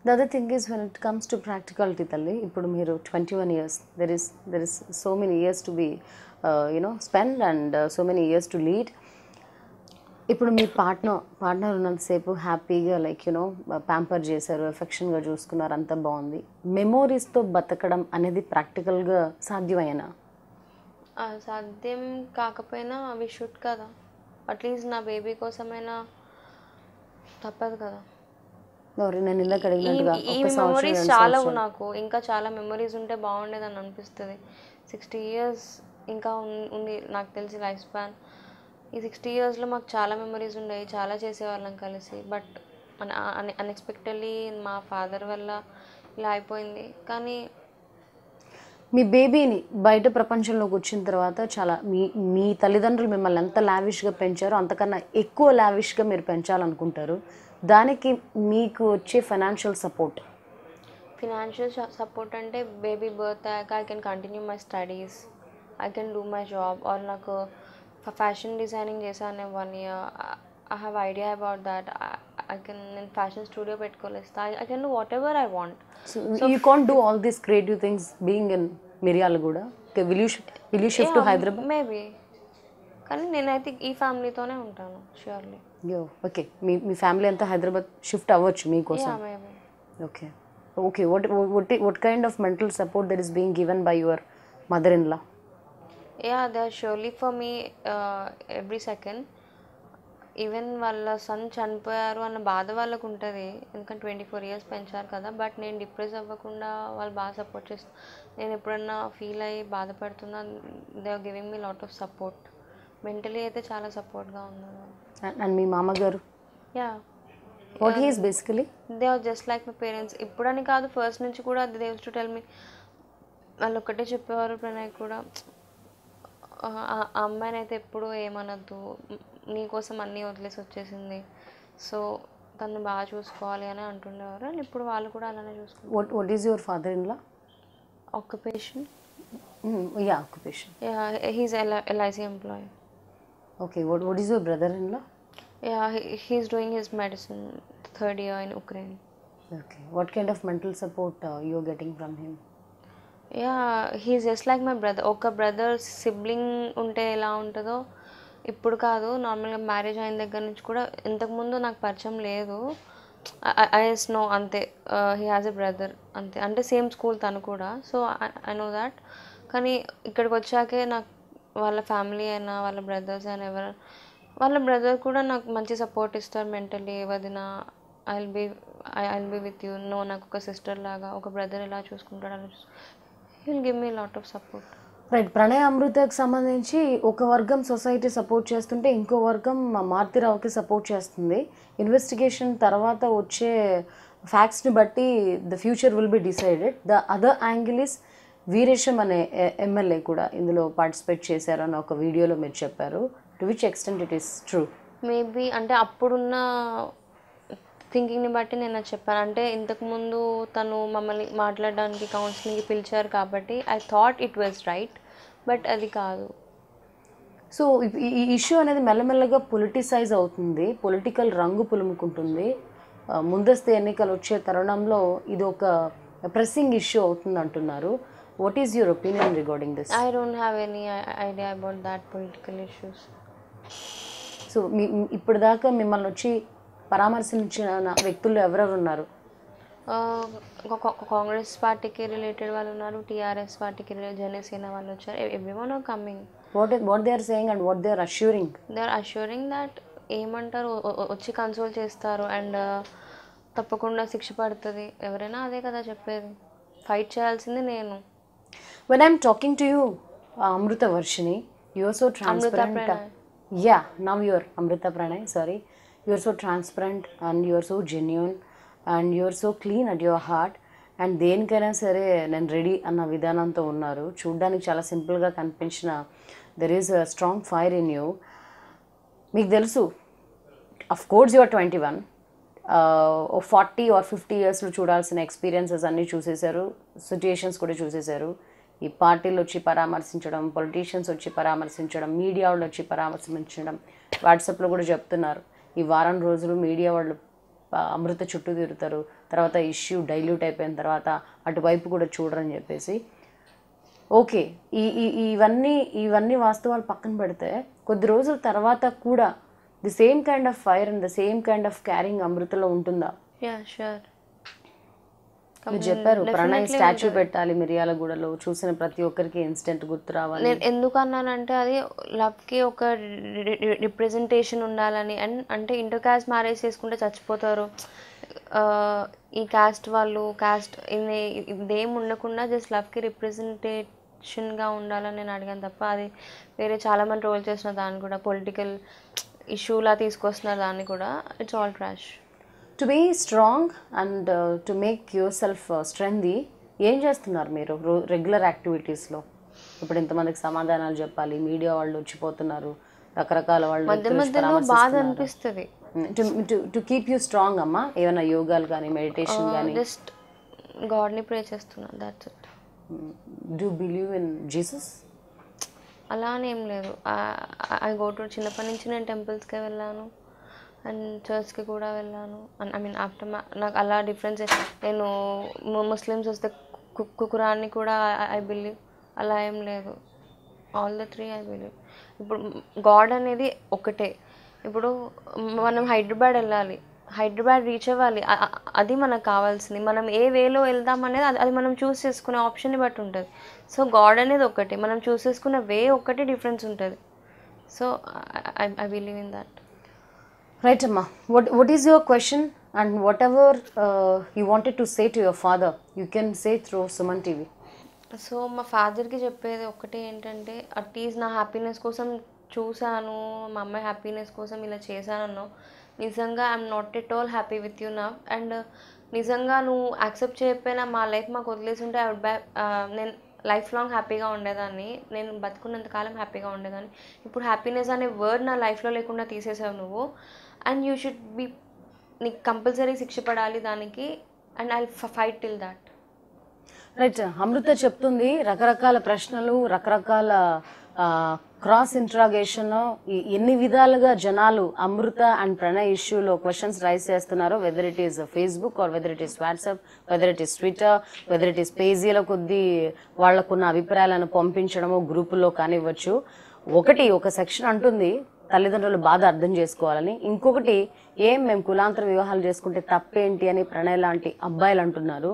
The other thing is, when it comes to practicality తల్లి, ఇప్పుడు మీరు 21 years, there is so many years to be spend and so many years to lead. ఇప్పుడు మీ partner ఉన్నంతసేపు హ్యాపీగా pamper చేశారు, ఎఫెక్షన్గా చూసుకున్నారు, అంతా బాగుంది. మెమోరీస్తో బతకడం అనేది ప్రాక్టికల్గా సాధ్యమేనా? సాధ్యం కాకపోయినా వి షుడ్ కదా, అట్లీస్ట్ నా బేబీ కోసమైనా తప్పదు కదా. నేను ఇందాక అడిగినట్టుగా ఈ మెమొరీస్ చాలా నాకు ఇంకా చాలా మెమొరీస్ ఉంటే బాగుండేదని అనిపిస్తుంది. 60 years ఇంకా ఉంది నాకు తెలిసి లైఫ్ స్పాన్. ఈ 60 yearsలో మాకు చాలా మెమొరీస్ ఉన్నాయి, చాలా చేసేవాళ్ళం కలిసి. బట్ అన్ఎక్స్పెక్టెడ్లీ మా ఫాదర్ వల్ల ఇలా అయిపోయింది. కానీ మీ బేబీని బయట ప్రపంచంలోకి వచ్చిన తర్వాత చాలా మీ తల్లిదండ్రులు మిమ్మల్ని ఎంత లావిష్గా పెంచారో అంతకన్నా ఎక్కువ లావిష్గా మీరు పెంచాలనుకుంటారు. దానికి మీకు వచ్చే ఫైనాన్షియల్ సపోర్ట్ అంటే బేబీ బర్త్ అయ్యాక I can continue my studies, I can do my job. Or నాకు ఫ్యాషన్ డిజైనింగ్ చేశాను 1 year, I have idea about that. నేను ఫ్యాషన్ స్టూడియో పెట్టుకోలేస్తా, I can do whatever I want. You can't do all these creative things being in Miryalaguda. Will you shift to Hyderabad? Maybe, కానీ నేనైతే ఈ ఫ్యామిలీతోనే ఉంటాను surely. Okay, మీ family అంతా Hyderabad shift అవ్వచ్చు మీకోసం? Okay okay. what kind of mental support that is being given by your mother-in-law? they are surely for me every second. Even వాళ్ళ sun చనిపోయారు అన్న బాధ వాళ్ళకు ఉంటుంది, ఎందుకంటే 24 years పెంచారు కదా. బట్ నేను డిప్రెస్ అవ్వకుండా వాళ్ళు బాగా సపోర్ట్ చేస్తారు. నేను ఎప్పుడన్నా ఫీల్ అయ్యి బాధపడుతున్నా, they are giving me lot of support. Mentally అయితే చాలా సపోర్ట్గా ఉన్నారు. అండ్ మీ మామగారు? What he is basically? They are just like my parents. ఇప్పుడని కాదు, ఫస్ట్ నుంచి కూడా they used to tell me. వాళ్ళు ఒక్కటే చెప్పేవారు ప్రణయ్ కూడా, ఆ అమ్మాయిని అయితే ఎప్పుడూ ఏమనద్దు, నీకోసం అన్నీ వదిలేసి వచ్చేసింది, సో తను బాగా చూసుకోవాలి అని అంటుండేవారు. అండ్ ఇప్పుడు వాళ్ళు కూడా అలానే చూసుకుంటారు. What is your father in law occupation? Occupation. He's LIC employee. Okay, what is your brother-in-law? He's doing his medicine 3rd year in Ukraine. Okay, what kind of mental support you're getting from him? He's just like my brother. ఒక brother sibling ఉంటే ఎలా ఉంటుందో ఇప్పుడు కాదు, నార్మల్గా marriage అయిన దగ్గర నుంచి కూడా. ఇంతకుముందు నాకు పరిచయం లేదు, ఐ జస్ట్ నో అంతే. హీ హ్యాస్ ఎ బ్రదర్ అంతే. అంటే సేమ్ స్కూల్ తను కూడా. So I know that. కానీ ఇక్కడికి వచ్చాకే నాకు వాళ్ళ ఫ్యామిలీ అయినా వాళ్ళ బ్రదర్స్ అయినా వాళ్ళ బ్రదర్ కూడా నాకు మంచి సపోర్ట్ ఇస్తారు మెంటలీ. వదిన I'll be with you, no నాకు ఒక సిస్టర్ లాగా, ఒక బ్రదర్ ఎలా చూసుకుంటాడు అలా will give me lot of support. Right. Pranay అమృతకి సంబంధించి ఒక వర్గం సొసైటీ సపోర్ట్ చేస్తుంటే ఇంకో వర్గం మారుతిరావుకి సపోర్ట్ చేస్తుంది. ఇన్వెస్టిగేషన్ తర్వాత వచ్చే ఫ్యాక్ట్స్ని బట్టి the future will be decided. The other angle is Veeresham అనే ఎమ్మెల్యే కూడా ఇందులో పార్టిసిపేట్ చేశారని ఒక వీడియోలో మీరు చెప్పారు. To which extent it is true? Maybe అంటే అప్పుడున్న థింకింగ్ని బట్టి నేను అది చెప్పాను. అంటే ఇంతకుముందు తను మమ్మల్ని మాట్లాడడానికి కౌన్సిలింగ్కి పిలిచారు కాబట్టి I thought it was right, but అది కాదు. సో ఈ ఇష్యూ అనేది మెల్లమెల్లగా పొలిటిసైజ్ అవుతుంది, పొలిటికల్ రంగు పులుముకుంటుంది. ముందస్తు ఎన్నికలు వచ్చే తరుణంలో ఇది ఒక ప్రెస్సింగ్ ఇష్యూ అవుతుంది అంటున్నారు. What is your opinion regarding this? I don't have any idea about that political issues. So ఇప్పుడు దాకా మిమ్మల్ని వచ్చి పరామర్శించిన వ్యక్తులు ఎవరెవరు ఉన్నారు? కాంగ్రెస్ పార్టీకి రిలేటెడ్ వాళ్ళు ఉన్నారు, టీఆర్ఎస్ పార్టీకి రిలేటెడ్ జనసేన వాళ్ళు వచ్చారు. Everyone are coming. What they are saying and what they are assuring? They are assuring that ఏమంటారు వచ్చి కన్సోల్ చేస్తారు అండ్ తప్పకుండా శిక్ష పడుతుంది. ఎవరైనా అదే కదా చెప్పేది. ఫైట్ చేయాల్సింది నేను. When I'm talking to you, Amrita Varshini, you are so transparent. Yeah, now you are Amrita Pranay, sorry. You are so transparent and you are so genuine and you are so clean at your heart. And దేనికైనా సరే నేను ready అన్న విధానంతో ఉన్నారు. చూడ్డానికి చాలా సింపుల్గా కనిపించిన there is a strong fire in you. మీకు తెలుసు, of course you are 21, 40 or 50 ఇయర్స్లో చూడాల్సిన ఎక్స్పీరియన్సెస్ అన్నీ చూసేశారు, సిచ్యుయేషన్స్ కూడా చూసేశారు. ఈ పార్టీలు వచ్చి పరామర్శించడం, పొలిటీషియన్స్ వచ్చి పరామర్శించడం, మీడియా వాళ్ళు వచ్చి పరామర్శించడం, వాట్సాప్లో కూడా చెప్తున్నారు ఈ వారం రోజులు మీడియా వాళ్ళు అమృత చుట్టూ తిరుగుతారు, తర్వాత ఇష్యూ డైల్యూట్ అయిపోయిన తర్వాత అటువైపు కూడా చూడరని చెప్పేసి. ఓకే, ఇవన్నీ వాస్తవాలు పక్కన పెడితే కొద్ది రోజుల తర్వాత కూడా the same kind of fire and the same kind of caring అమృతలో ఉంటుందా? మీరు చెప్పారు ప్రణయ్ స్టాచ్యూ పెట్టాలి మిర్యాలగూడలో, చూసిన ప్రతి ఒక్కరికి ఇన్స్టెంట్ గుర్తు రావాలి. నేను ఎందుకు అన్నానంటే అది లవ్కి ఒక రిప్రజెంటేషన్ ఉండాలని. అండ్ అంటే ఇంటర్ కాస్ట్ మ్యారేజ్ చేసుకుంటే చచ్చిపోతారు, ఈ కాస్ట్ వాళ్ళు కాస్ట్ ఇదేం ఉండకుండా జస్ట్ లవ్కి రిప్రజెంటేషన్గా ఉండాలని నేను అడిగాను తప్ప అది వేరే చాలామంది రోల్ చేసిన దాన్ని కూడా పొలిటికల్ ఇష్యూలా తీసుకొస్తున్నారు దాన్ని కూడా. It's all trash. To be strong and to make yourself strengthy ఏం చేస్తున్నారు మీరు రెగ్యులర్ యాక్టివిటీస్లో? ఇప్పుడు ఇంతమందికి సమాధానాలు చెప్పాలి, మీడియా వాళ్ళు వచ్చిపోతున్నారు, రకరకాల వాళ్ళు మధ్య మధ్యలో బాధ అనిపిస్తుంది. టు కీప్ యూ స్ట్రాంగ్ అమ్మా, ఏమైనా యోగాలు కానీ మెడిటేషన్ కానీ? జస్ట్ గాడ్ని ప్రే చేస్తున్నాను, that's it. Do believe in Jesus? అలా అని ఏం లేదు. ఐ గో టు చిన్నప్పటి నుంచి నేను టెంపుల్స్కే వెళ్ళాను అండ్ చర్చ్కి కూడా వెళ్ళాను. ఐ మీన్ ఆఫ్టర్ నాకు అలా డిఫరెన్స్. నేను ముస్లిమ్స్ వస్తే కురాన్ని కూడా ఐ బిలీవ్, అలా ఏం లేదు. All the three I believe. ఇప్పుడు గాడ్ అనేది ఒకటే. ఇప్పుడు మనం హైదరాబాద్ వెళ్ళాలి, హైదరాబాద్ రీచ్ అవ్వాలి, అది మనకు కావాల్సింది. మనం ఏ వేలో వెళ్దాం అనేది అది మనం చూస్ చేసుకునే ఆప్షన్ని బట్టి ఉంటుంది. సో గాడ్ అనేది ఒకటి, మనం చూస్ చేసుకునే వే ఒకటి డిఫరెన్స్ ఉంటుంది. So I believe in that. Right, Amma. What is your question and whatever you wanted to say to your father, you can say through Suman TV. So మా ఫాదర్కి చెప్పేది ఒక్కటే ఏంటంటే, అట్లీస్ట్ నా హ్యాపీనెస్ కోసం చూశాను, మా అమ్మాయి హ్యాపీనెస్ కోసం ఇలా చేశానన్నా నిజంగా I'm not at all happy with you now. And నిజంగా నువ్వు యాక్సెప్ట్ చేయకపోయినా మా లైఫ్ మాకు వదిలేసి ఉంటే నేను లైఫ్ లాంగ్ హ్యాపీగా ఉండేదాన్ని, నేను బతుకున్నంతకాలం హ్యాపీగా ఉండేదాన్ని. ఇప్పుడు హ్యాపీనెస్ అనే వర్డ్ నా లైఫ్లో లేకుండా తీసేసావు నువ్వు. అండ్ యూ షుడ్ బీ, నీకు కంపల్సరీ శిక్ష పడాలి దానికి. And I fight till that. Right. Amrutha చెప్తుంది రకరకాల ప్రశ్నలు, రకరకాల క్రాస్ ఇంట్రాగేషన్, ఎన్ని విధాలుగా జనాలు అమృత అండ్ ప్రణయ్ ఇష్యూలో క్వశ్చన్స్ రైజ్ చేస్తున్నారు. Whether it is Facebook or whether it is WhatsApp, whether it is Twitter, whether it is పేజీల కొద్దీ వాళ్లకున్న అభిప్రాయాలను పంపించడము గ్రూపుల్లో కానివ్వచ్చు. ఒక సెక్షన్ అంటుంది తల్లిదండ్రుల బాధ అర్థం చేసుకోవాలని, ఇంకొకటి మేము కులాంతర వివాహాలు చేసుకుంటే తప్పేంటి అని ప్రణయ్ లాంటి అబ్బాయిలు అంటున్నారు.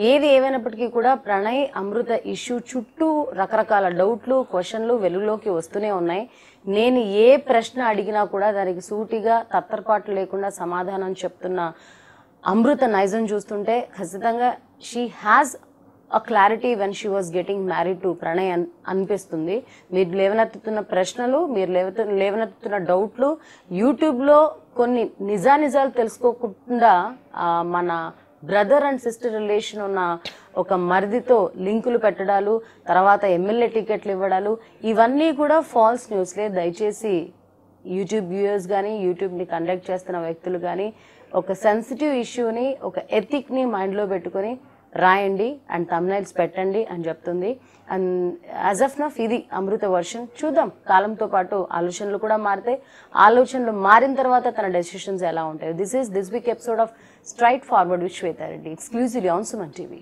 ఏది ఏమైనప్పటికీ కూడా ప్రణయ్ అమృత ఇష్యూ చుట్టూ రకరకాల డౌట్లు, క్వశ్చన్లు వెలుగులోకి వస్తూనే ఉన్నాయి. నేను ఏ ప్రశ్న అడిగినా కూడా దానికి సూటిగా తత్తరపాటు లేకుండా సమాధానం చెప్తున్న అమృత నైజం చూస్తుంటే ఖచ్చితంగా she has a clarity when she was getting married to Pranay అనిపిస్తుంది. మీరు లేవనెత్తుతున్న ప్రశ్నలు, మీరు లేవనెత్తుతున్న డౌట్లు, యూట్యూబ్లో కొన్ని నిజానిజాలు తెలుసుకోకుండా మన బ్రదర్ అండ్ సిస్టర్ రిలేషన్ ఉన్న ఒక మరిదితో లింకులు పెట్టడాలు, తర్వాత ఎమ్మెల్యే టికెట్లు ఇవ్వడాలు, ఇవన్నీ కూడా ఫాల్స్ న్యూస్లే. దయచేసి యూట్యూబ్ వ్యూయర్స్ కానీ, యూట్యూబ్ని కండక్ట్ చేస్తున్న వ్యక్తులు కానీ ఒక సెన్సిటివ్ ఇష్యూని, ఒక ఎథిక్ని మైండ్లో పెట్టుకొని రాయండి అండ్ థంబ్నైల్స్ పెట్టండి అని చెప్తుంది. అండ్ యాజ్ ఆఫ్ నఫ్ ఇది అమృత వర్షన్. చూద్దాం, కాలంతో పాటు ఆలోచనలు కూడా మారుతాయి. ఆలోచనలు మారిన తర్వాత తన డెసిషన్స్ ఎలా ఉంటాయి. This week episode of straight forward with Shweta Reddy, exclusively on Suman TV.